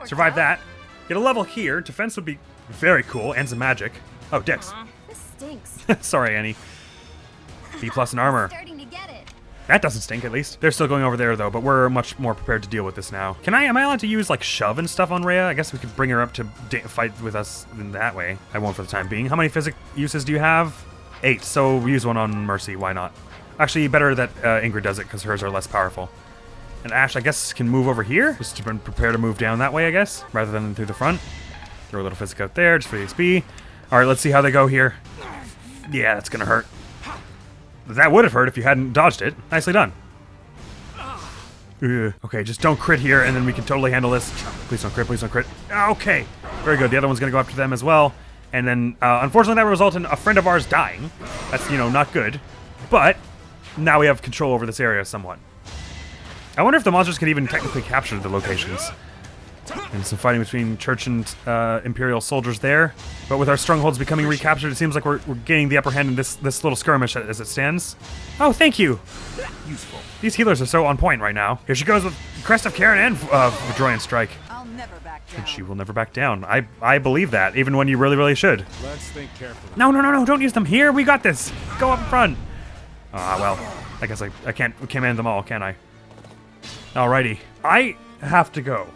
survive that. Get a level here. Defense would be very cool, and some magic. Oh, Dex. This stinks. Sorry, Annie. B+ in armor. Starting to get it. That doesn't stink, at least. They're still going over there, though, but we're much more prepared to deal with this now. Am I allowed to use, like, shove and stuff on Rhea? I guess we could bring her up to fight with us in that way. I won't for the time being. How many physic uses do you have? 8, so we use one on Mercy. Why not? Actually, better that Ingrid does it, because hers are less powerful. And Ash, I guess, can move over here, just to prepare to move down that way, I guess, rather than through the front. Throw a little physic out there, just for the XP. All right, let's see how they go here. Yeah, that's gonna hurt. That would have hurt if you hadn't dodged it. Nicely done. Okay, just don't crit here, and then we can totally handle this. Please don't crit, please don't crit. Okay, very good. The other one's gonna go after them as well. And then, unfortunately, that will result in a friend of ours dying. That's, not good. But now we have control over this area somewhat. I wonder if the monsters can even technically capture the locations. And some fighting between Church and Imperial soldiers there. But with our strongholds becoming recaptured, it seems like we're gaining the upper hand in this little skirmish as it stands. Oh, thank you. Useful. These healers are so on point right now. Here she goes with Crest of Karen and Vadroyan Strike. I'll never back down. And she will never back down. I believe that, even when you really, really should. Let's think carefully. No, don't use them here. We got this. Go up front. Ah, well, I guess I can't command them all, can I? Alrighty. I have to go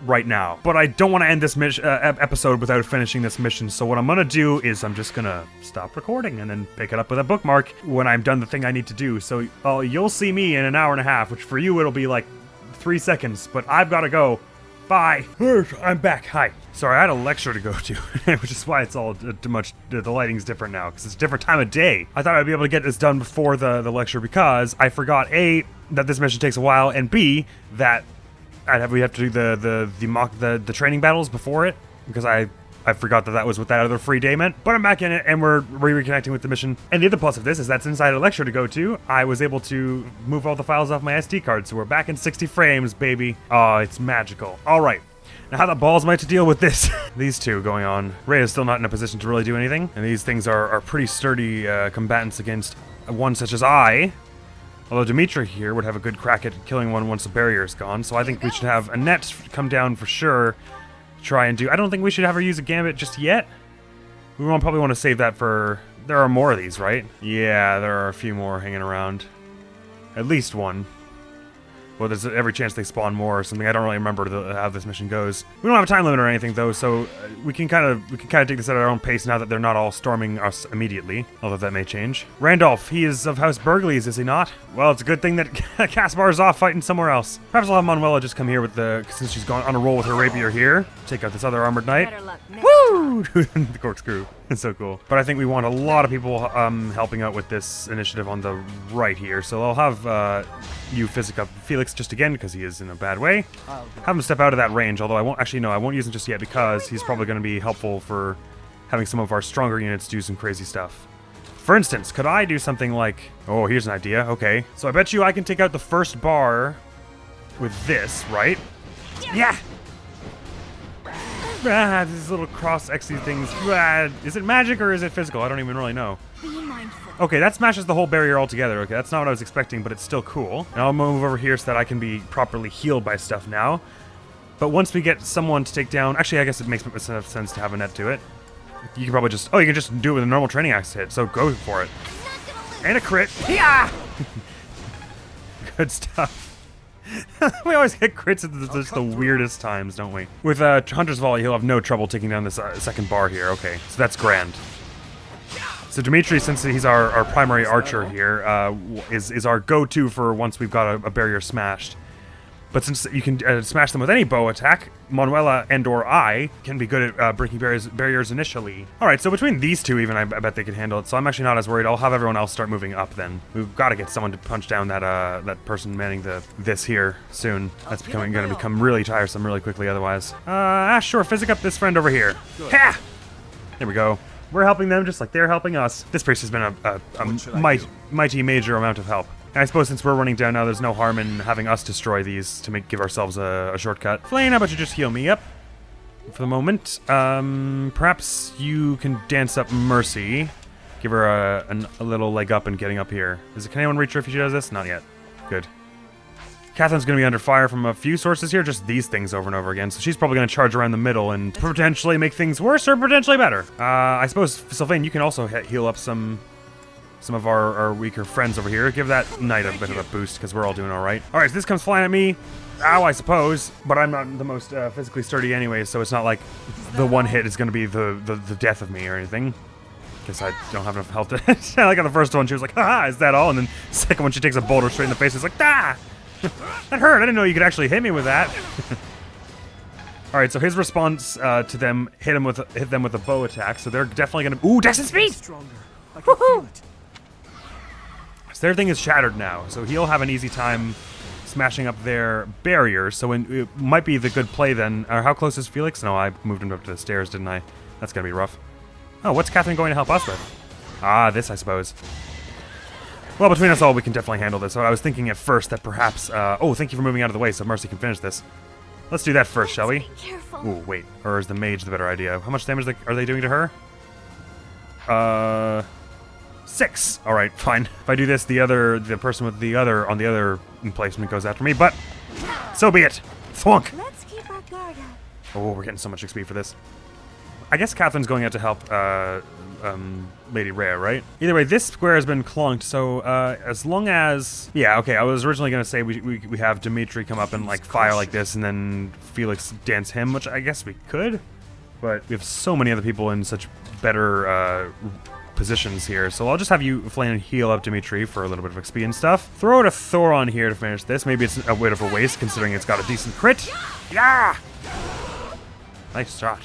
right now, but I don't want to end this episode without finishing this mission, so what I'm gonna do is I'm just gonna stop recording and then pick it up with a bookmark when I'm done the thing I need to do. So you'll see me in an hour and a half, which for you it'll be like 3 seconds, but I've got to go. Bye. I'm back. Hi. Sorry, I had a lecture to go to, which is why it's all too much. The lighting's different now because it's a different time of day. I thought I'd be able to get this done before the lecture because I forgot A, that this mission takes a while, and B, that we have to do the training battles before it because I forgot that was what that other free day meant. But I'm back in it and we're reconnecting with the mission. And the other plus of this is that since I had a lecture to go to, I was able to move all the files off my SD card. So we're back in 60 frames, baby. Oh, it's magical. All right. Now how the balls am I to deal with this? These two going on. Rhea is still not in a position to really do anything. And these things are pretty sturdy combatants against one such as I. Although Dimitri here would have a good crack at killing one once the barrier is gone. So I think we should have Annette come down for sure. Try and do. I don't think we should have her use a gambit just yet. We probably want to save that for... There are more of these, right? Yeah, there are a few more hanging around. At least one. Well, there's every chance they spawn more or something. I don't really remember how this mission goes. We don't have a time limit or anything though, so we can kind of take this at our own pace now that they're not all storming us immediately. Although that may change. Randolph, he is of House Burgleys, is he not? Well, it's a good thing that Caspar is off fighting somewhere else. Perhaps I'll have Manuela just come here with since she's gone on a roll with her rapier here. Take out this other armored knight. Woo! The corkscrew. It's so cool. But I think we want a lot of people helping out with this initiative on the right here. So I'll have you physic up Felix just again because he is in a bad way. Have him step out of that range, although I won't actually no, I won't use him just yet because he's probably going to be helpful for having some of our stronger units do some crazy stuff. For instance, could I do something like, oh, here's an idea. Okay. So I bet you I can take out the first bar with this, right? Yeah. These little cross XC things. Is it magic or is it physical? I don't even really know. Be mindful. Okay, that smashes the whole barrier altogether. Okay, that's not what I was expecting, but it's still cool. And I'll move over here so that I can be properly healed by stuff now. But once we get someone to take down... Actually, I guess it makes enough sense to have a net do it. You can probably just... Oh, you can just do it with a normal training axe hit, so go for it. And a crit. Yeah! Good stuff. We always hit crits at just the weirdest times, don't we? With Hunter's Volley, he'll have no trouble taking down this second bar here. Okay, so that's grand. So Dimitri, since he's our primary archer here, is our go-to for once we've got a barrier smashed. But since you can smash them with any bow attack, Manuela and/or I can be good at breaking barriers initially. All right, so between these two, even I bet they can handle it. So I'm actually not as worried. I'll have everyone else start moving up. Then we've got to get someone to punch down that person manning this here soon. That's going to become really tiresome really quickly otherwise. Sure, physic up this friend over here. Ha! There we go. We're helping them just like they're helping us. This priest has been a mighty major amount of help. And I suppose since we're running down now, there's no harm in having us destroy these to give ourselves a shortcut. Flane, how about you just heal me up for the moment? Perhaps you can dance up Mercy. Give her a little leg up and getting up here. Can anyone reach her if she does this? Not yet. Good. Catherine's going to be under fire from a few sources here, just these things over and over again. So she's probably going to charge around the middle and potentially make things worse or potentially better. I suppose, Sylvain, you can also heal up some of our weaker friends over here. Give that knight a bit of a boost because we're all doing all right. All right, so this comes flying at me. Ow, I suppose, but I'm not the most physically sturdy anyway, so it's not like the one hit is going to be the death of me or anything. Guess I don't have enough health to... Like on the first one, she was like, haha, is that all? And then the second one, she takes a boulder straight in the face. It's like, ah! That hurt. I didn't know you could actually hit me with that. All right, so his response to them hit them with a bow attack, so they're definitely going to... Ooh, Dex and Speed! Stronger. I can feel it. So their thing is shattered now, so he'll have an easy time smashing up their barriers. So it might be the good play then. How close is Felix? No, I moved him up to the stairs, didn't I? That's gonna be rough. Oh, what's Catherine going to help us with? Ah, this, I suppose. Well, between us all, we can definitely handle this. So I was thinking at first that perhaps... oh, thank you for moving out of the way so Mercy can finish this. Let's do that first, shall we? Ooh, wait. Or is the mage the better idea? How much damage are they doing to her? 6. All right, fine. If I do this, the person with the other on the other emplacement goes after me, but so be it. Thwunk. Let's keep our guard up. Oh, we're getting so much XP for this. I guess Catherine's going out to help Lady Rhea, right? Either way, this square has been clunked, so as long as... Yeah, okay, I was originally going to say we have Dimitri come up and like fire like this and then Felix dance him, which I guess we could, but we have so many other people in such better positions here, so I'll just have you Flame heal up Dimitri for a little bit of XP and stuff. Throw out a Thoron here to finish this. Maybe it's a bit of a waste considering it's got a decent crit. Yeah! Nice shot.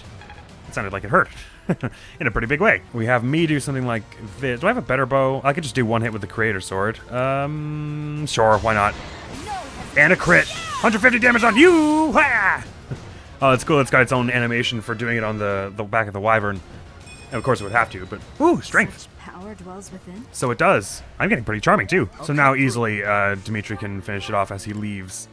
It sounded like it hurt. In a pretty big way. We have me do something like this. Do I have a better bow? I could just do one hit with the Creator Sword. Sure, why not? And a crit. 150 damage on you! Ha! Oh, it's cool. It's got its own animation for doing it on the back of the Wyvern. And of course it would have to, but... Ooh, strength! Power dwells within. So it does. I'm getting pretty charming, too. So now easily, Dimitri can finish it off as he leaves.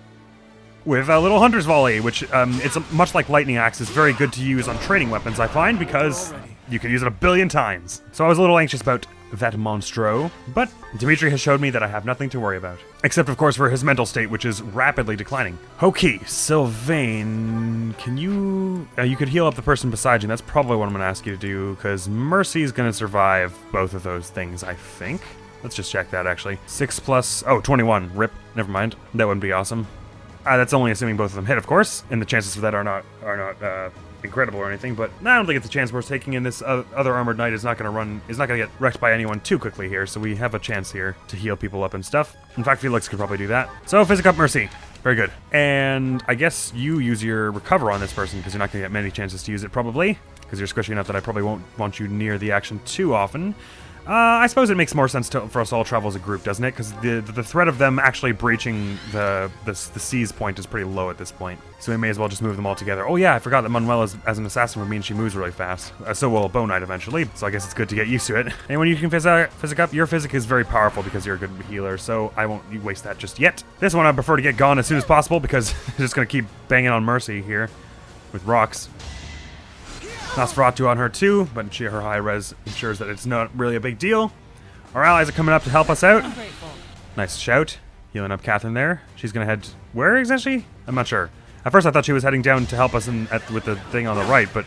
With a little Hunter's Volley, which, it's much like Lightning Axe, is very good to use on training weapons, I find, because you can use it a billion times. So I was a little anxious about that monstro, but Dimitri has showed me that I have nothing to worry about. Except, of course, for his mental state, which is rapidly declining. Okay, Sylvain, can you... you could heal up the person beside you. That's probably what I'm going to ask you to do, because Mercy's going to survive both of those things, I think. Let's just check that, actually. 6 plus... Oh, 21. Rip. Never mind. That wouldn't be awesome. That's only assuming both of them hit, of course, and the chances for that are not incredible or anything, but I don't think it's a chance we're taking in. This other armored knight is not going to get wrecked by anyone too quickly here, so we have a chance here to heal people up and stuff. In fact, Felix could probably do that. So, Physic Up Mercy. Very good. And I guess you use your Recover on this person, because you're not going to get many chances to use it, probably, because you're squishy enough that I probably won't want you near the action too often. I suppose it makes more sense for us all to travel as a group, doesn't it? Because the threat of them actually breaching the seize point is pretty low at this point. So we may as well just move them all together. Oh yeah, I forgot that Manuel, as an assassin, would mean she moves really fast. So will a Bow Knight eventually, so I guess it's good to get used to it. And when you can physic up, your physic is very powerful because you're a good healer, so I won't waste that just yet. This one I prefer to get gone as soon as possible because I'm just going to keep banging on Mercy here with rocks. Nosferatu on her too, but her high res ensures that it's not really a big deal. Our allies are coming up to help us out. Nice shout. Healing up Catherine there. She's gonna head where exactly? I'm not sure. At first I thought she was heading down to help us with the thing on the right, but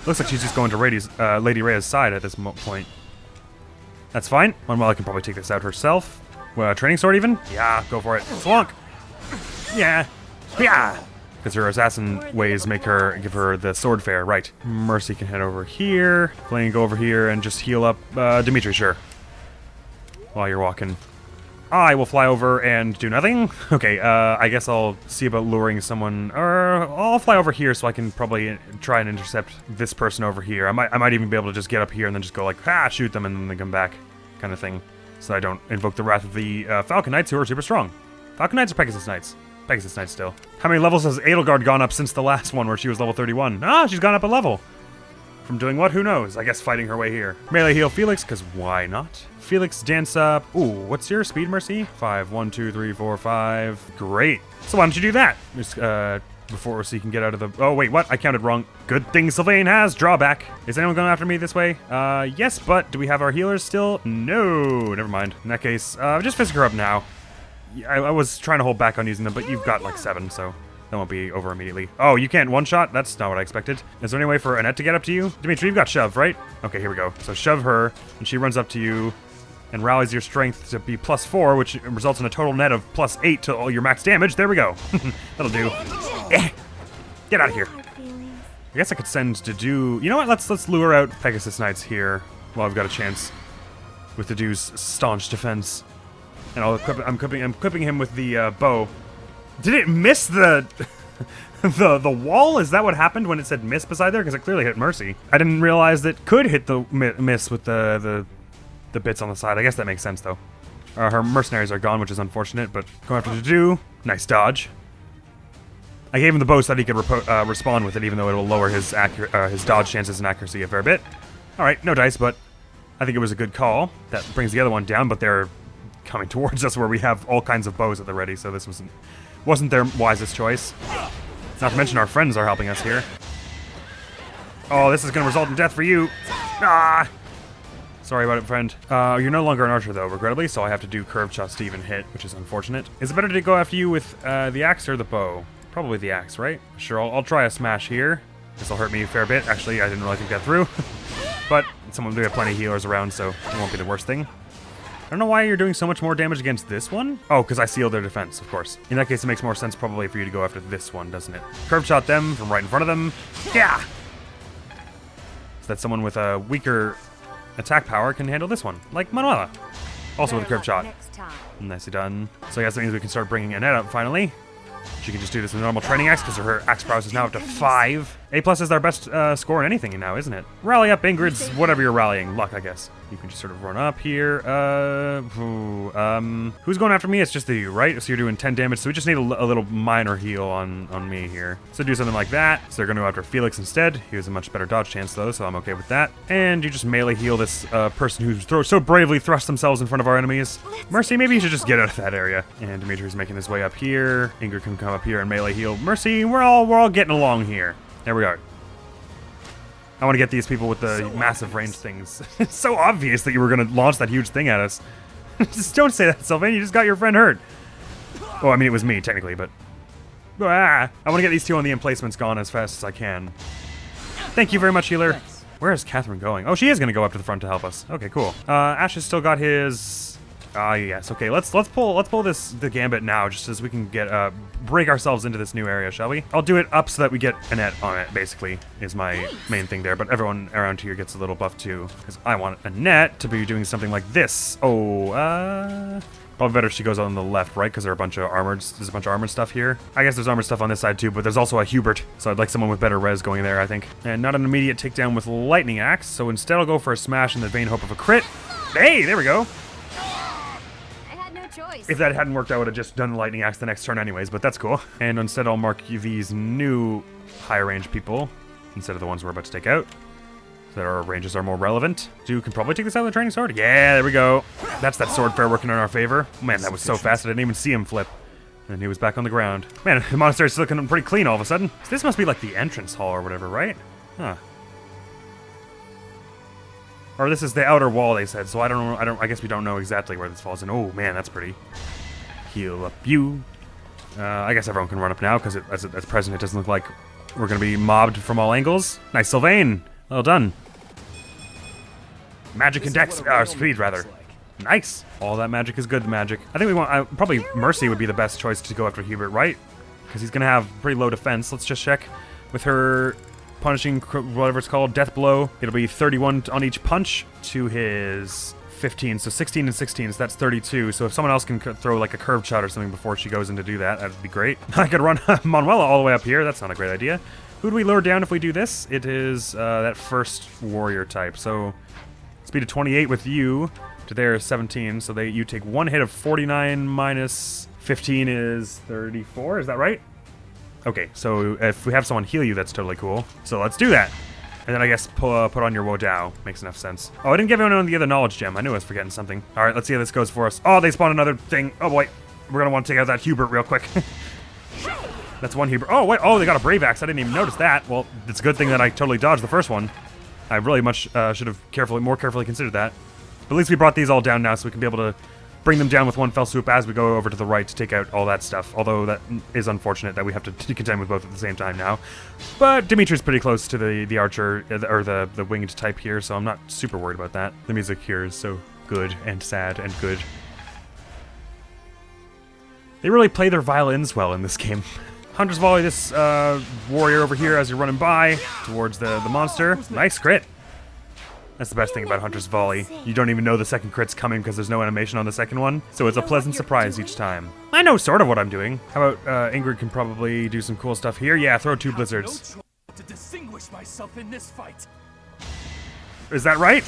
looks like she's just going to Lady Rhea's side at this point. That's fine. Manuela can probably take this out herself. Training sword even? Yeah, go for it. Slunk! Yeah. Yeah! Because her assassin ways give her the sword fare, right. Mercy can head over here. Flame go over here and just heal up Dimitri, sure. While you're walking. I will fly over and do nothing. Okay, I guess I'll see about luring someone, or I'll fly over here so I can probably try and intercept this person over here. I might even be able to just get up here and then just go like, shoot them and then they come back, kind of thing. So I don't invoke the wrath of the Falcon Knights, who are super strong. Falcon Knights or Pegasus Knights? Pegasus Knight still. How many levels has Edelgard gone up since the last one where she was level 31? She's gone up a level. From doing what? Who knows? I guess fighting her way here. Melee heal Felix, because why not? Felix dance up. Ooh, what's your speed, Mercy? 5. 1, 2, 3, 4, 5. Great. So why don't you do that? Just, before so you can get out of the... Oh, wait, what? I counted wrong. Good thing Sylvain has drawback. Is anyone going after me this way? Yes, but do we have our healers still? No, never mind. In that case, just physic her up now. I was trying to hold back on using them, but you've got like 7, so that won't be over immediately. Oh, you can't one-shot? That's not what I expected. Is there any way for Annette to get up to you? Dimitri, you've got shove, right? Okay, here we go. So shove her, and she runs up to you and rallies your strength to be +4, which results in a total net of +8 to all your max damage. There we go. That'll do. Get out of here. I guess I could send to do... You know what? Let's lure out Pegasus Knights here while I've got a chance with the dude's staunch defense. And I'm equipping him with the bow. Did it miss the the wall? Is that what happened when it said miss beside there? Because it clearly hit Mercy. I didn't realize that could hit the miss with the bits on the side. I guess that makes sense though. Her mercenaries are gone, which is unfortunate. But going after Dedu, nice dodge. I gave him the bow so that he could respond with it, even though it will lower his dodge chances and accuracy a fair bit. All right, no dice, but I think it was a good call. That brings the other one down, but they're coming towards us where we have all kinds of bows at the ready, so this wasn't their wisest choice. Not to mention our friends are helping us here. Oh, this is going to result in death for you. Sorry about it, friend. You're no longer an archer, though, regrettably, so I have to do curved shots to even hit, which is unfortunate. Is it better to go after you with the axe or the bow? Probably the axe, right? Sure, I'll try a smash here. This will hurt me a fair bit. Actually, I didn't really think that through. But we have plenty of healers around, so it won't be the worst thing. I don't know why you're doing so much more damage against this one. Oh, because I sealed their defense, of course. In that case, it makes more sense probably for you to go after this one, doesn't it? Curve shot them from right in front of them. Yeah! So that someone with a weaker attack power can handle this one, like Manuela. Also with a curve shot. Nicely done. So I guess that means we can start bringing Annette up finally. She can just do this with a normal training axe because her axe prowess is now up to 5. A+ is our best score in anything now, isn't it? Rally up, Ingrid's whatever you're rallying. Luck, I guess. You can just sort of run up here. Who's going after me? It's just you, right? So you're doing 10 damage, so we just need a little minor heal on me here. So do something like that. So they're going to go after Felix instead. He has a much better dodge chance, though, so I'm okay with that. And you just melee heal this person who's so bravely thrust themselves in front of our enemies. Mercy, maybe you should just get out of that area. And Dimitri's making his way up here. Ingrid can come up here and melee heal. Mercy, we're all getting along here. There we are. I want to get these people with the massive range things. It's so obvious that you were going to launch that huge thing at us. Just don't say that, Sylvain. You just got your friend hurt. Well, I mean, it was me, technically, but... I want to get these two on the emplacements gone as fast as I can. Thank you very much, healer. Where is Catherine going? Oh, she is going to go up to the front to help us. Okay, cool. Ash has still got his Ah, yes. Okay, let's pull the gambit now, just as we can get break ourselves into this new area, shall we? I'll do it up so that we get a net on it. Basically, is my main thing there. But everyone around here gets a little buff too, because I want a net to be doing something like this. Oh, probably better if she goes on the left, right? Because there's a bunch of armored stuff here. I guess there's armored stuff on this side too, but there's also a Hubert, so I'd like someone with better res going there, I think. And not an immediate takedown with lightning axe, so instead I'll go for a smash in the vain hope of a crit. Hey, there we go. If that hadn't worked, I would have just done the lightning axe the next turn anyways, but that's cool. And instead I'll mark these new higher range people instead of the ones we're about to take out, so that our ranges are more relevant. Dude can probably take this out with the training sword. Yeah, there we go. That's that sword fair working in our favor. Man, that was so fast I didn't even see him flip. And he was back on the ground. Man, the monastery's looking pretty clean all of a sudden. So this must be like the entrance hall or whatever, right? Huh. Or this is the outer wall, they said, so I don't know. I guess we don't know exactly where this falls in. Oh man, that's pretty. Heal up you. I guess everyone can run up now, because at present it doesn't look like we're going to be mobbed from all angles. Nice, Sylvain. Well done. Magic and dex, speed rather. Nice. All that magic is good magic. I think we want, probably Mercy would be the best choice to go after Hubert, right? Because he's going to have pretty low defense. Let's just check with her punishing, whatever it's called, death blow. It'll be 31 on each punch to his 15, so 16 and 16, so that's 32. So if someone else can throw like a curved shot or something before she goes in to do that, that'd be great. I could run Manuela all the way up here. That's not a great idea. Who do we lure down if we do this? It is that first warrior type. So speed of 28 with you to there is 17. So you take one hit of 49 minus 15 is 34. Is that right? Okay, so if we have someone heal you, that's totally cool. So let's do that. And then I guess put on your Wodao. Makes enough sense. Oh, I didn't give anyone the other knowledge gem. I knew I was forgetting something. All right, let's see how this goes for us. Oh, they spawned another thing. Oh boy, we're gonna want to take out that Hubert real quick. That's one Hubert. Oh wait, oh they got a Brave Axe. I didn't even notice that. Well, it's a good thing that I totally dodged the first one. I really much should have more carefully considered that. But at least we brought these all down now, so we can be able to bring them down with one fell swoop as we go over to the right to take out all that stuff. Although that is unfortunate that we have to contend with both at the same time now. But Dimitri's pretty close to the archer, or the winged type here, so I'm not super worried about that. The music here is so good and sad and good. They really play their violins well in this game. Hunter's Volley this warrior over here as you're running by towards the monster. Nice crit. That's the best thing about Hunter's Volley. You don't even know the second crit's coming because there's no animation on the second one, so it's a pleasant surprise each time. I know sort of what I'm doing. How about Ingrid can probably do some cool stuff here? Yeah, throw 2 blizzards. To distinguish myself in this fight. Is that right?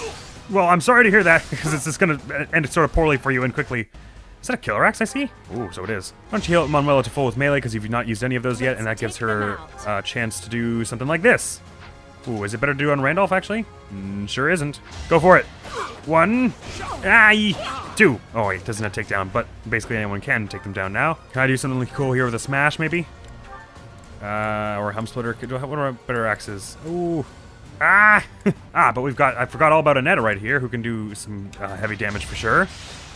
Well, I'm sorry to hear that, because it's just going to end sort of poorly for you and quickly. Is that a killer axe I see? Ooh, so it is. Why don't you heal Manuela to full with melee, because you've not used any of those yet, and that gives her a chance to do something like this. Ooh, is it better to do on Randolph, actually? Sure isn't. Go for it. 1. 2. Oh, wait, doesn't have takedown, but basically anyone can take them down now. Can I do something cool here with a smash, maybe? Or a hum splitter. What are better axes? Ooh. But we've got, I forgot all about Anetta right here, who can do some heavy damage for sure.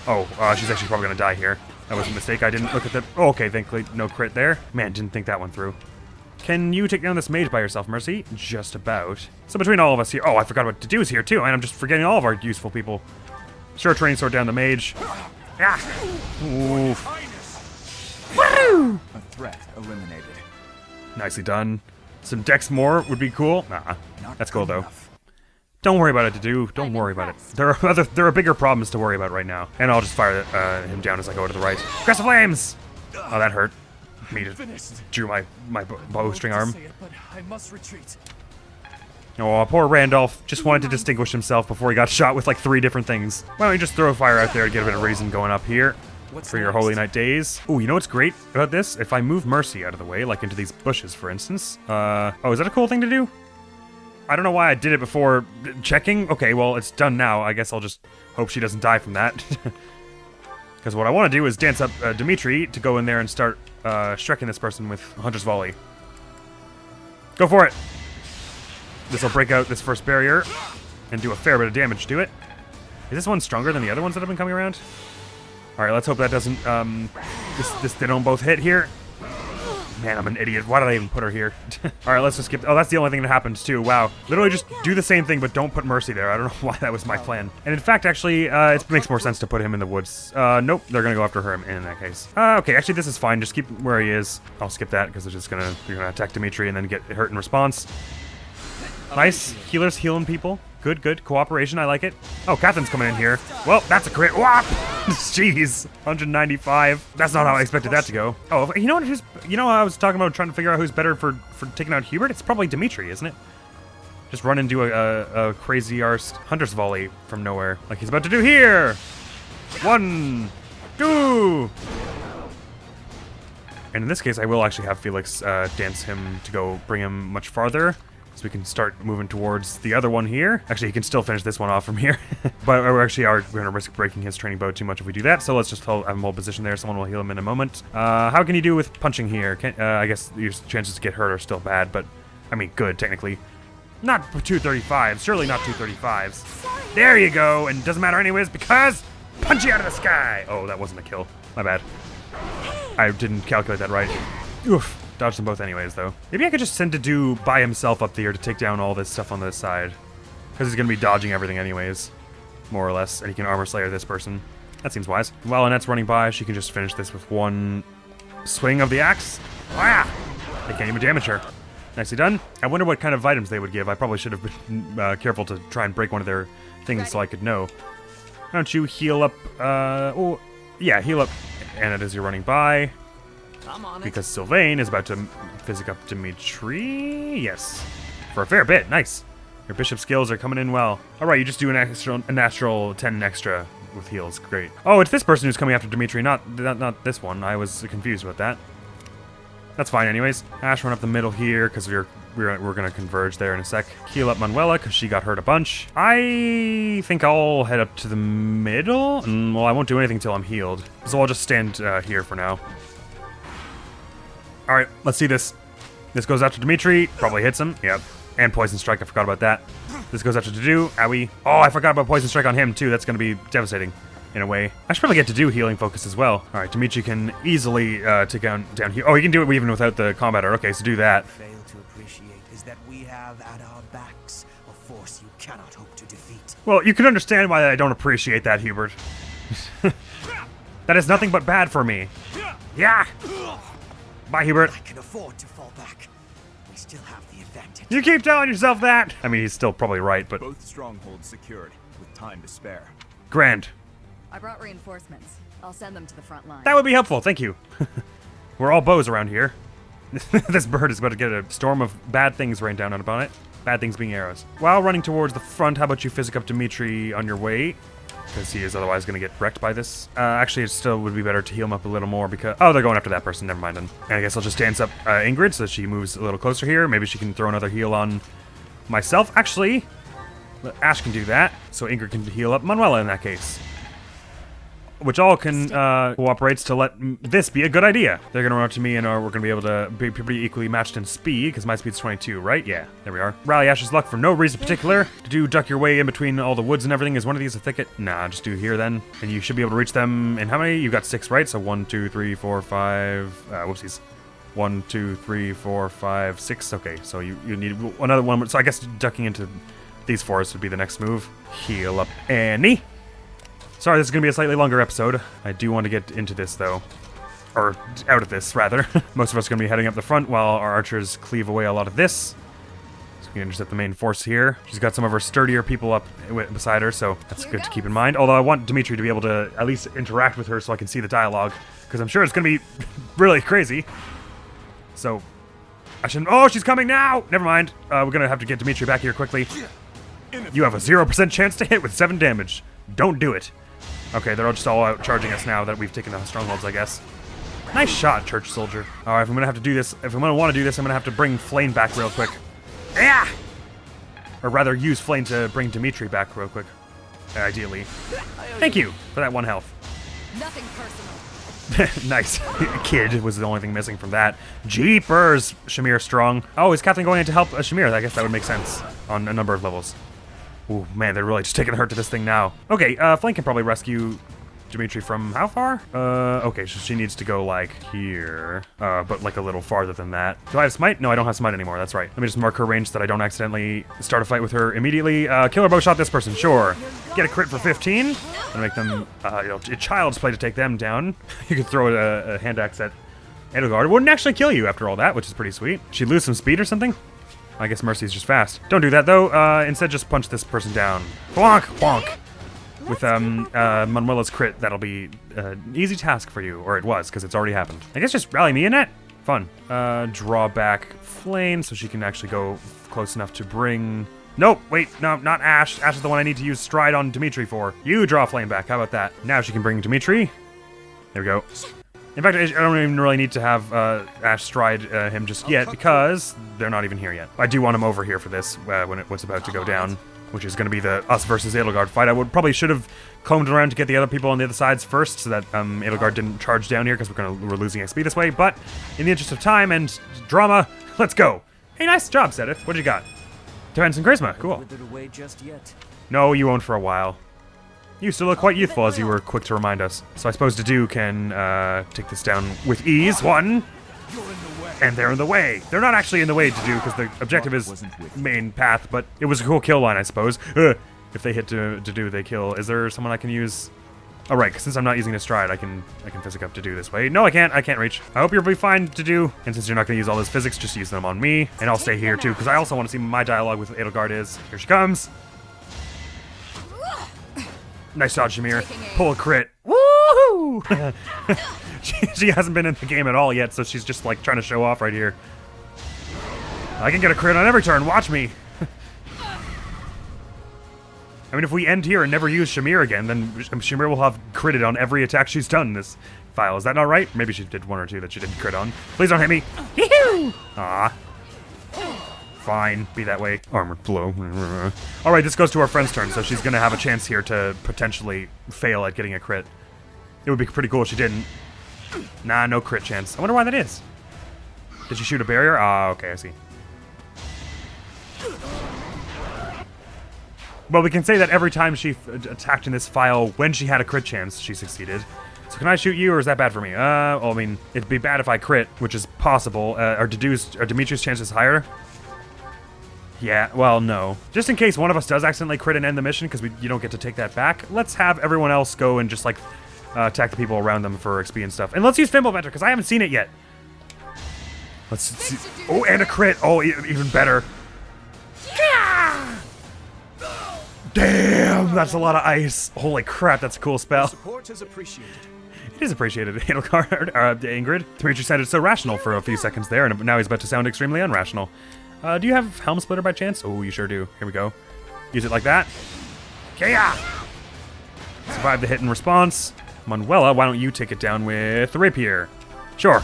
Oh, she's actually probably gonna die here. That was a mistake. I didn't look at the, oh, okay, thankfully no crit there. Man, didn't think that one through. Can you take down this mage by yourself, Mercy? Just about. So between all of us here, oh, I forgot what to do is here too, and I'm just forgetting all of our useful people. Sure, training sword down the mage. Oof. Woo! A threat eliminated. Nicely done. Some dex more would be cool. Nah, that's cool though. Don't worry about it, Dedu. Don't worry about it. There are bigger problems to worry about right now. And I'll just fire him down as I go to the right. Aggressive flames! Oh, that hurt. Me to drew my bowstring arm. I must retreat. Oh, poor Randolph. Just wanted to distinguish himself before he got shot with like 3 different things. Why don't you just throw fire out there to get a bit of reason going up here for your Holy Night days? Ooh, you know what's great about this? If I move Mercy out of the way, like into these bushes, for instance. Oh, is that a cool thing to do? I don't know why I did it before checking. Okay, well, it's done now. I guess I'll just hope she doesn't die from that. Because what I want to do is dance up Dimitri to go in there and start shrekking this person with Hunter's Volley. Go for it! This will break out this first barrier and do a fair bit of damage to it. Is this one stronger than the other ones that have been coming around? Alright, let's hope that doesn't, they don't both hit here. Man, I'm an idiot. Why did I even put her here? All right, let's just skip. Oh, that's the only thing that happens too. Wow. Literally just do the same thing, but don't put Mercy there. I don't know why that was my plan. And in fact, actually, it makes more sense to put him in the woods. Nope, they're gonna go after her in that case. Okay, actually, this is fine. Just keep him where he is. I'll skip that because they're gonna attack Dimitri and then get hurt in response. Nice. Healers healing people. Good, good. Cooperation, I like it. Oh, Catherine's coming in here. Well, that's a crit. Whop! Jeez. 195. That's not how I expected that to go. Oh, you know what? I was talking about trying to figure out who's better for taking out Hubert? It's probably Dimitri, isn't it? Just run and do a crazy arse Hunter's Volley from nowhere. Like he's about to do here! 1, 2! And in this case, I will actually have Felix dance him to go bring him much farther. So we can start moving towards the other one here. Actually, he can still finish this one off from here. But we're going to risk breaking his training bow too much if we do that. So let's just have him hold position there. Someone will heal him in a moment. How can you do with punching here? I guess your chances to get hurt are still bad, but I mean, good, technically. Not 235s. Surely not 235s. There you go. And it doesn't matter anyways because punch you out of the sky. Oh, that wasn't a kill. My bad. I didn't calculate that right. Oof. Dodged them both anyways, though. Maybe I could just send Dedu by himself up there to take down all this stuff on this side. Because he's going to be dodging everything anyways. More or less. And he can armor slayer this person. That seems wise. While Annette's running by, she can just finish this with one swing of the axe. Ah! They can't even damage her. Nicely done. I wonder what kind of items they would give. I probably should have been careful to try and break one of their things so I could know. Why don't you heal up... oh, yeah, heal up Annette as you're running by. Because Sylvain is about to physic up Dimitri. Yes. For a fair bit. Nice. Your bishop skills are coming in well. Alright, you just do a natural 10 extra with heals. Great. Oh, it's this person who's coming after Dimitri, not this one. I was confused about that. That's fine anyways. Ash, run up the middle here, because we're going to converge there in a sec. Heal up Manuela, because she got hurt a bunch. I think I'll head up to the middle. Well, I won't do anything until I'm healed. So I'll just stand here for now. Alright, let's see this. This goes out to Dimitri. Probably hits him. Yep. And Poison Strike. I forgot about that. This goes out to Dedu. Owie. Oh, I forgot about Poison Strike on him, too. That's going to be devastating, in a way. I should probably get Dedu healing focus as well. Alright, Dimitri can easily take down here. Oh, he can do it even without the combater. Okay, so do that. Fail to appreciate is that we have at our backs a force you cannot hope to defeat. Well, you can understand why I don't appreciate that, Hubert. That is nothing but bad for me. Yeah! Bye, Hubert. I can afford to fall back. We still have the advantage. You keep telling yourself that! I mean, he's still probably right, but... Both strongholds secured, with time to spare. Grand. I brought reinforcements. I'll send them to the front line. That would be helpful, thank you. We're all bows around here. This bird is about to get a storm of bad things rained down upon it. Bad things being arrows. While running towards the front, how about you physic up Dimitri on your way? Because he is otherwise going to get wrecked by this. Actually, it still would be better to heal him up a little more because... Oh, they're going after that person. Never mind then. And I guess I'll just dance up Ingrid so she moves a little closer here. Maybe she can throw another heal on myself. Actually, Ash can do that. So Ingrid can heal up Manuela in that case. Which all can cooperates to let this be a good idea. They're going to run up to me and we're going to be able to be pretty equally matched in speed because my speed's 22, right? Yeah, there we are. Rally Ash's luck for no reason particular. To duck your way in between all the woods and everything. Is one of these a thicket? Nah, just do here then. And you should be able to reach them in how many? You got 6, right? So 1, 2, 3, 4, 5... whoopsies. 1, 2, 3, 4, 5, 6. Okay, so you need another one. So I guess ducking into these forests would be the next move. Heal up Annie. Sorry, this is going to be a slightly longer episode. I do want to get into this, though. Or out of this, rather. Most of us are going to be heading up the front while our archers cleave away a lot of this. So we can intercept the main force here. She's got some of her sturdier people up beside her, so that's good to keep in mind. Although I want Dimitri to be able to at least interact with her so I can see the dialogue, because I'm sure it's going to be really crazy. So, I shouldn't... Oh, she's coming now! Never mind. We're going to have to get Dimitri back here quickly. You have a 0% chance to hit with 7 damage. Don't do it. Okay, they're just all out charging us now that we've taken the strongholds, I guess. Nice shot, church soldier. Alright, if I'm gonna have to do this, if I'm gonna want to do this, I'm gonna have to bring Flame back real quick. Yeah! Or rather, use Flame to bring Dimitri back real quick. Ideally. Thank you for that 1 health. Nothing personal. Nice. Kid was the only thing missing from that. Jeepers! Shamir strong. Oh, is Kathleen going in to help Shamir? I guess that would make sense on a number of levels. Ooh, man, they're really just taking the hurt to this thing now. Okay, Flame can probably rescue Dimitri from how far? Okay, so she needs to go like here, but like a little farther than that. Do I have smite? No, I don't have smite anymore. That's right. Let me just mark her range so that I don't accidentally start a fight with her immediately. Killer bow shot this person, sure. Get a crit for 15. Gonna make them, you know, child's play to take them down. You could throw a hand axe at Edelgard. It wouldn't actually kill you after all that, which is pretty sweet. She'd lose some speed or something? I guess Mercy's just fast. Don't do that though. Instead, just punch this person down. Bonk, bonk. With Manuela's crit, that'll be an easy task for you, or it was, because it's already happened. I guess just rally me in it. Fun. Draw back Flame so she can actually go close enough to bring... Nope, wait, no, not Ash. Ash is the one I need to use Stride on Dimitri for. You draw Flame back, how about that? Now she can bring Dimitri. There we go. In fact, I don't even really need to have Ash Stride him just yet, because they're not even here yet. I do want him over here for this, when what's about to go down, which is going to be the us versus Edelgard fight. I probably should have combed around to get the other people on the other sides first, so that Edelgard didn't charge down here, because we're losing XP this way. But in the interest of time and drama, let's go. Hey, nice job, Sedith. What you got? Defense and charisma. Cool. Withered away just yet. No, you won't for a while. You still look quite youthful, as you were quick to remind us. So I suppose Dedue can take this down with ease. One. And they're in the way. They're not actually in the way, Dedue, because the objective is main path, but it was a cool kill line, I suppose. If they hit Dedue, they kill. Is there someone I can use? Oh, right, since I'm not using a Stride, I can physic up Dedue this way. No, I can't reach. I hope you'll be fine, Dedue. And since you're not going to use all those physics, just use them on me. And I'll stay here, too, because I also want to see my dialogue with Edelgard is. Here she comes. Nice dodge, Shamir. Pull a crit. Woohoo! she hasn't been in the game at all yet, so she's just like trying to show off right here. I can get a crit on every turn. Watch me. I mean, if we end here and never use Shamir again, then Shamir will have critted on every attack she's done in this file. Is that not right? Maybe she did one or two that she didn't crit on. Please don't hit me. Ah. Fine, be that way. Armored blow. Alright, this goes to our friend's turn, so she's gonna have a chance here to potentially fail at getting a crit. It would be pretty cool if she didn't. Nah, no crit chance. I wonder why that is. Did she shoot a barrier? Ah, okay, I see. Well, we can say that every time she attacked in this file, when she had a crit chance, she succeeded. So can I shoot you, or is that bad for me? Well, I mean, it'd be bad if I crit, which is possible. Are Dimitri's chances higher? Yeah, well, no. Just in case one of us does accidentally crit and end the mission, because you don't get to take that back, let's have everyone else go and just, like, attack the people around them for XP and stuff. And let's use Fimbleventer, because I haven't seen it yet. Let's see. Oh, and a crit. Oh, even better. Damn, that's a lot of ice. Holy crap, that's a cool spell. Support is appreciated. It is appreciated, Edelgard, Ingrid. Dimitri sounded so rational for a few seconds there, and now he's about to sound extremely unrational. Do you have Helm Splitter by chance? Oh, you sure do. Here we go. Use it like that. Kaya! Survive the hit and response. Manuela, why don't you take it down with the rapier? Sure.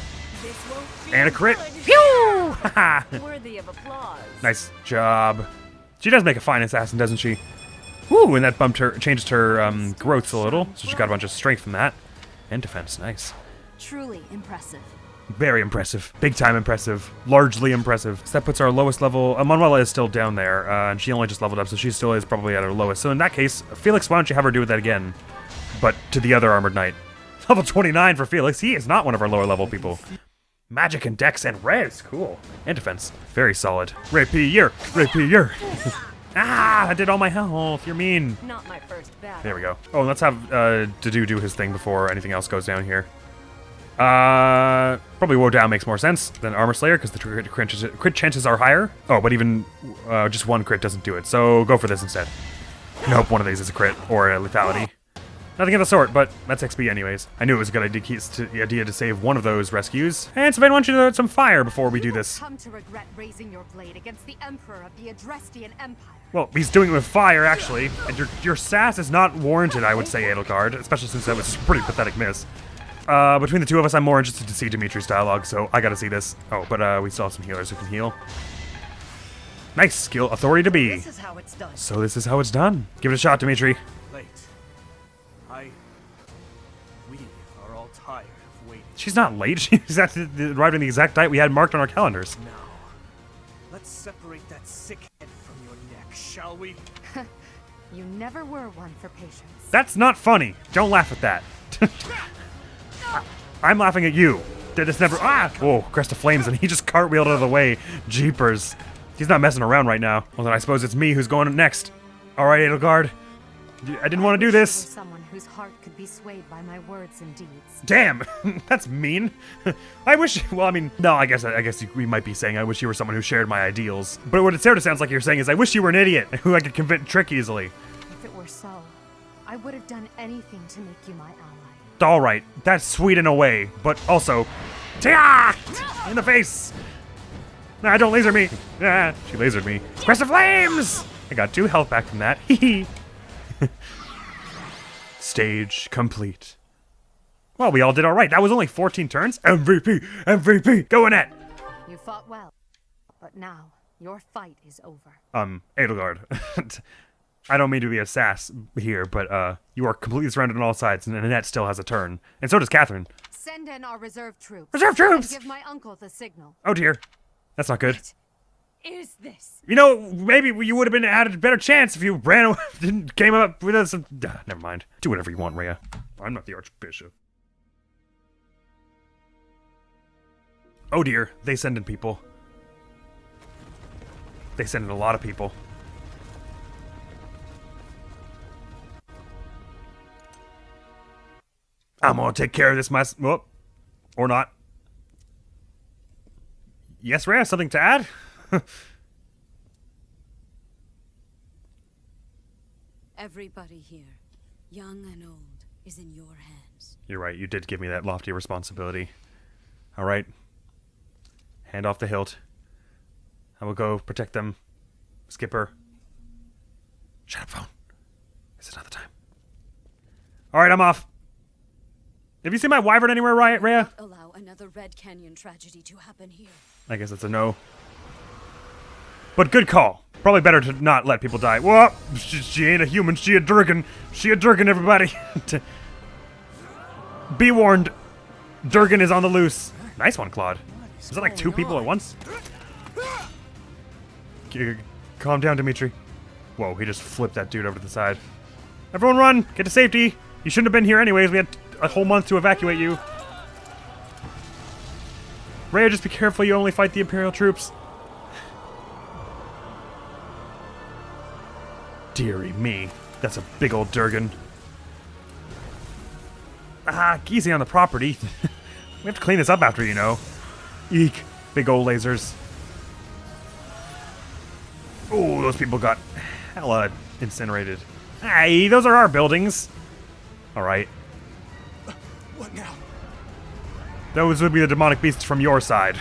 And a crit. Pew! Worthy of applause. Nice job. She does make a fine assassin, doesn't she? Woo! And that changed her growths a little, so she got a bunch of strength from that. And defense, nice. Truly impressive. Very impressive. Big time impressive. Largely impressive. So that puts our lowest level... Manuela is still down there, and she only just leveled up, so she still is probably at her lowest. So in that case, Felix, why don't you have her do that again? But to the other Armored Knight. Level 29 for Felix. He is not one of our lower level people. Magic and Dex and Res. Cool. And defense. Very solid. Rapier. Rapier. Ah, I did all my health. You're mean. Not my first battle. There we go. Oh, and let's have Dedue do his thing before anything else goes down here. Probably Woe Down makes more sense than Armor Slayer because the crit chances are higher. Oh, but even just one crit doesn't do it, so go for this instead. Nope, one of these is a crit or a lethality. Nothing of the sort, but that's XP anyways. I knew it was a good idea to save one of those rescues. And Sven wants you to some fire before we do this. Come to regret raising your blade against the Emperor of the Adrestian Empire. Well, he's doing it with fire, actually. And your sass is not warranted, I would say, Edelgard, especially since that was a pretty pathetic miss. Between the two of us, I'm more interested to see Dimitri's dialogue, so I gotta see this. Oh, but we still have some healers who can heal. Nice skill, authority to be. This is how it's done. So this is how it's done. Give it a shot, Dimitri. Late. We are all tired of waiting. She's not late. She's arrived in the exact date we had marked on our calendars. Now, let's separate that sick head from your neck, shall we? You never were one for patience. That's not funny. Don't laugh at that. I'm laughing at you. Did this never? Ah! Whoa, crest of flames, and he just cartwheeled out of the way. Jeepers. He's not messing around right now. Well, then I suppose it's me who's going next. All right, Edelgard. I didn't want to do this. Someone whose heart could be swayed by my words and deeds. Damn, that's mean. I wish. Well, I mean, no. I guess we might be saying I wish you were someone who shared my ideals. But what it sort of sounds like you're saying is I wish you were an idiot who I could convince trick easily. If it were so, I would have done anything to make you my ally. All right, that's sweet in a way, but also, Tia! In the face. Nah, don't laser me. Ah, she lasered me. Crest of flames. I got 2 health back from that. Hee. Stage complete. Well, we all did all right. That was only 14 turns. MVP, MVP, go Annette. You fought well, but now your fight is over. Edelgard. I don't mean to be a sass here, but you are completely surrounded on all sides, and Annette still has a turn, and so does Catherine. Send in our reserve troops. Reserve troops. And give my uncle the signal. Oh dear, that's not good. What is this? You know, maybe you would have been had a better chance if you ran away, came up with us. Never mind. Do whatever you want, Rhea. I'm not the Archbishop. Oh dear, they send in people. They send in a lot of people. I'm gonna take care of this myself. Oh, or not. Yes, Rhea, something to add? Everybody here, young and old, is in your hands. You're right, you did give me that lofty responsibility. Alright. Hand off the hilt. I will go protect them. Skipper. Shut up, phone. It's another time. Alright, I'm off. Have you seen my wyvern anywhere, Rhea? Allow another Red Canyon tragedy to happen here. I guess it's a no. But good call. Probably better to not let people die. Whoa! She ain't a human. She a Durgan. She a Durgan, everybody. Be warned. Durgan is on the loose. Nice one, Claude. Is that like 2 people at once? Calm down, Dimitri. Whoa, he just flipped that dude over to the side. Everyone run! Get to safety! You shouldn't have been here anyways. We had a whole month to evacuate you. Rhea, just be careful. You only fight the Imperial troops. Dearie me. That's a big old Durgan. Ah, easy on the property. We have to clean this up after, you know. Eek. Big old lasers. Oh, those people got hella incinerated. Hey, those are our buildings. Alright. What now? Those would be the demonic beasts from your side.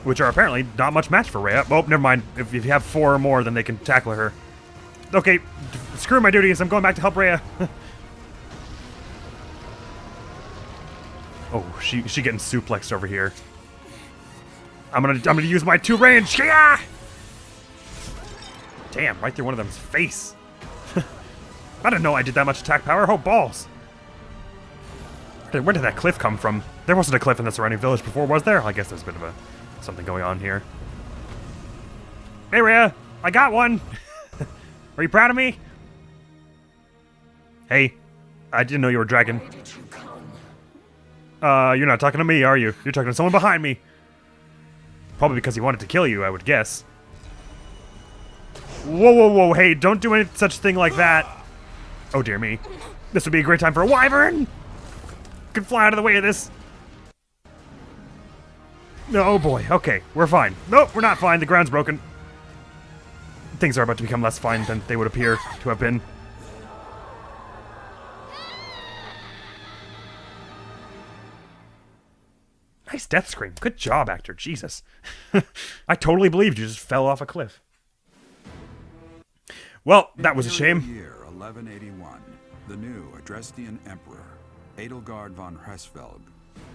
Which are apparently not much match for Rhea. Oh, never mind. If you have 4 or more, then they can tackle her. Okay, screw my duties. I'm going back to help Rhea. Oh, she getting suplexed over here. I'm gonna use my 2 range. Yeah! Damn, right through one of them's face. I didn't know I did that much attack power. Oh, balls. Where did that cliff come from? There wasn't a cliff in the surrounding village before, was there? I guess there's a bit of something going on here. Hey, Rhea, I got one. Are you proud of me? Hey, I didn't know you were a dragon. You're not talking to me, are you? You're talking to someone behind me. Probably because he wanted to kill you, I would guess. Whoa, whoa, whoa, hey, don't do any such thing like that. Oh, dear me. This would be a great time for a wyvern. Could fly out of the way of this. No, oh boy, okay, we're fine. Nope, we're not fine, the ground's broken. Things are about to become less fine than they would appear to have been. Nice death scream. Good job, actor. Jesus. I totally believed you just fell off a cliff. Well, that was a shame. Year 1181, the new Adrestian Emperor, Edelgard von Hresvelg,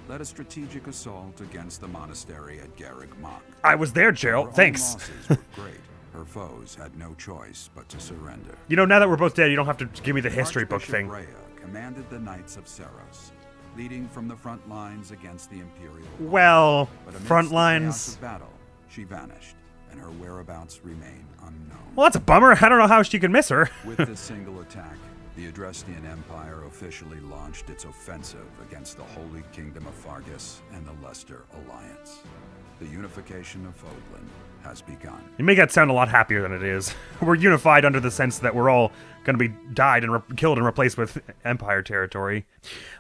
led a strategic assault against the monastery at Garreg Mach. I was there, Gerald. Thanks. Losses were great. Her foes had no choice but to surrender. You know, now that we're both dead, you don't have to give me the history book thing. Rhea commanded the Knights of Seros, leading from the front lines against the Imperial. Well, but front the lines. chaos of battle, she vanished, and her whereabouts remain unknown. Well, that's a bummer. I don't know how she could miss her. With this single attack, The Adrestian Empire officially launched its offensive against the Holy Kingdom of Fargus and the Leicester Alliance. The unification of Odlin has begun. You make that sound a lot happier than it is. We're unified under the sense that we're all going to be died and killed and replaced with Empire territory.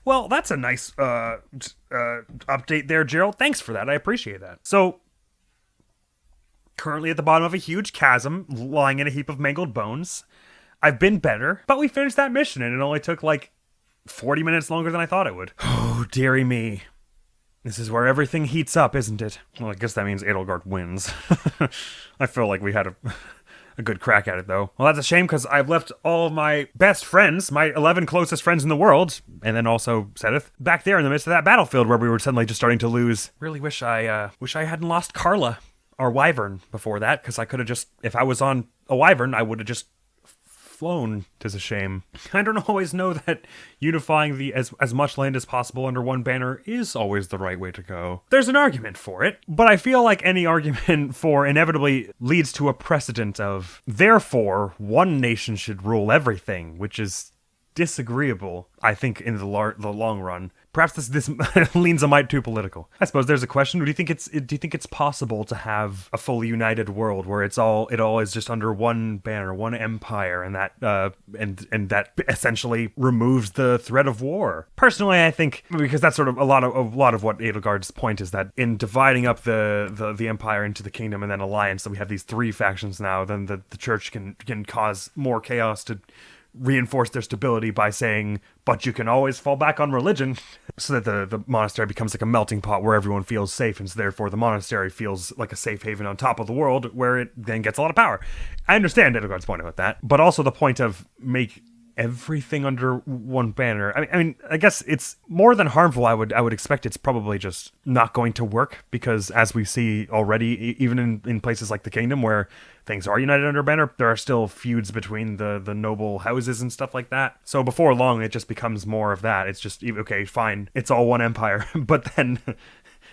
Well, that's a nice update there, Gerald. Thanks for that. I appreciate that. So, currently at the bottom of a huge chasm, lying in a heap of mangled bones. I've been better, but we finished that mission, and it only took like 40 minutes longer than I thought it would. Oh, dearie me. This is where everything heats up, isn't it? Well, I guess that means Edelgard wins. I feel like we had a good crack at it, though. Well, that's a shame, because I've left all of my best friends, my 11 closest friends in the world, and then also Sedith, back there in the midst of that battlefield where we were suddenly just starting to lose. Really wish I hadn't lost Carla, our wyvern, before that, because I could have just, if I was on a wyvern, I would have just flown. Tis a shame. I don't always know that unifying as much land as possible under one banner is always the right way to go. There's an argument for it, but I feel like any argument for inevitably leads to a precedent of, therefore, one nation should rule everything, which is disagreeable, I think, in the long run. Perhaps this leans a mite too political. I suppose there's a question. Do you think it's possible to have a fully united world where it all is just under one banner, one empire, and that and that essentially removes the threat of war? Personally, I think, because that's sort of a lot of what Edelgard's point is, that in dividing up the empire into the kingdom and then alliance, that we have these three factions now, then the church can cause more chaos to reinforce their stability by saying, but you can always fall back on religion, so that the monastery becomes like a melting pot where everyone feels safe, and so therefore the monastery feels like a safe haven on top of the world where it then gets a lot of power. I understand Edelgard's point about that, but also the point of make everything under one banner. I mean, I guess it's more than harmful. I would expect it's probably just not going to work, because as we see already, even in places like the kingdom where things are united under a banner, there are still feuds between the noble houses and stuff like that. So before long, it just becomes more of that. It's just, okay, fine, it's all one empire, but then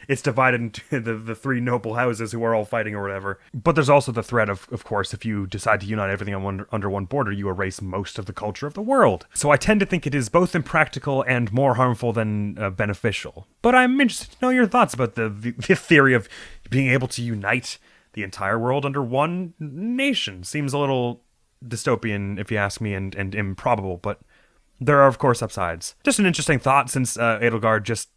it's divided into the three noble houses who are all fighting or whatever. But there's also the threat of course, if you decide to unite everything under one border, you erase most of the culture of the world. So I tend to think it is both impractical and more harmful than beneficial. But I'm interested to know your thoughts about the theory of being able to unite the entire world under one nation. Seems a little dystopian, if you ask me, and improbable, but there are, of course, upsides. Just an interesting thought, since Edelgard just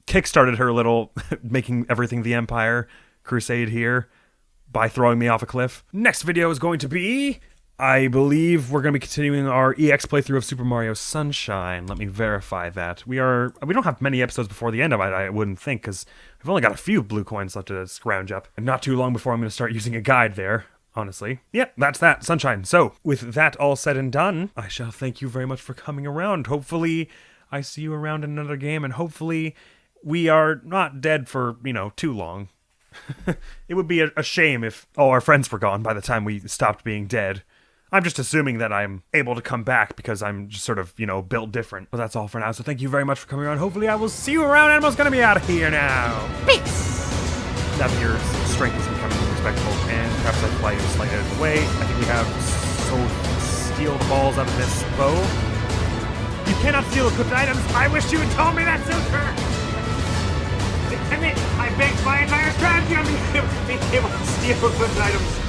kickstarted her little making everything the Empire crusade here by throwing me off a cliff. Next video is going to be, I believe we're going to be continuing our EX playthrough of Super Mario Sunshine. Let me verify that. We don't have many episodes before the end of it, I wouldn't think, because we've only got a few blue coins left to scrounge up. And not too long before I'm going to start using a guide there, honestly. Yep, that's that, Sunshine. So, with that all said and done, I shall thank you very much for coming around. Hopefully, I see you around in another game, and hopefully we are not dead for, too long. It would be a shame if all our friends were gone by the time we stopped being dead. I'm just assuming that I'm able to come back because I'm just sort of, built different. But that's all for now, so thank you very much for coming around. Hopefully I will see you around. Animal's gonna be out of here now. Peace! Now that your strength is becoming respectable, and perhaps I fly you slightly out of the way. I think we have steal the balls out of this bow. You cannot steal equipped items. I wish you had told me that sooner! I mean, I baked my entire strategy on being able to steal equipped items.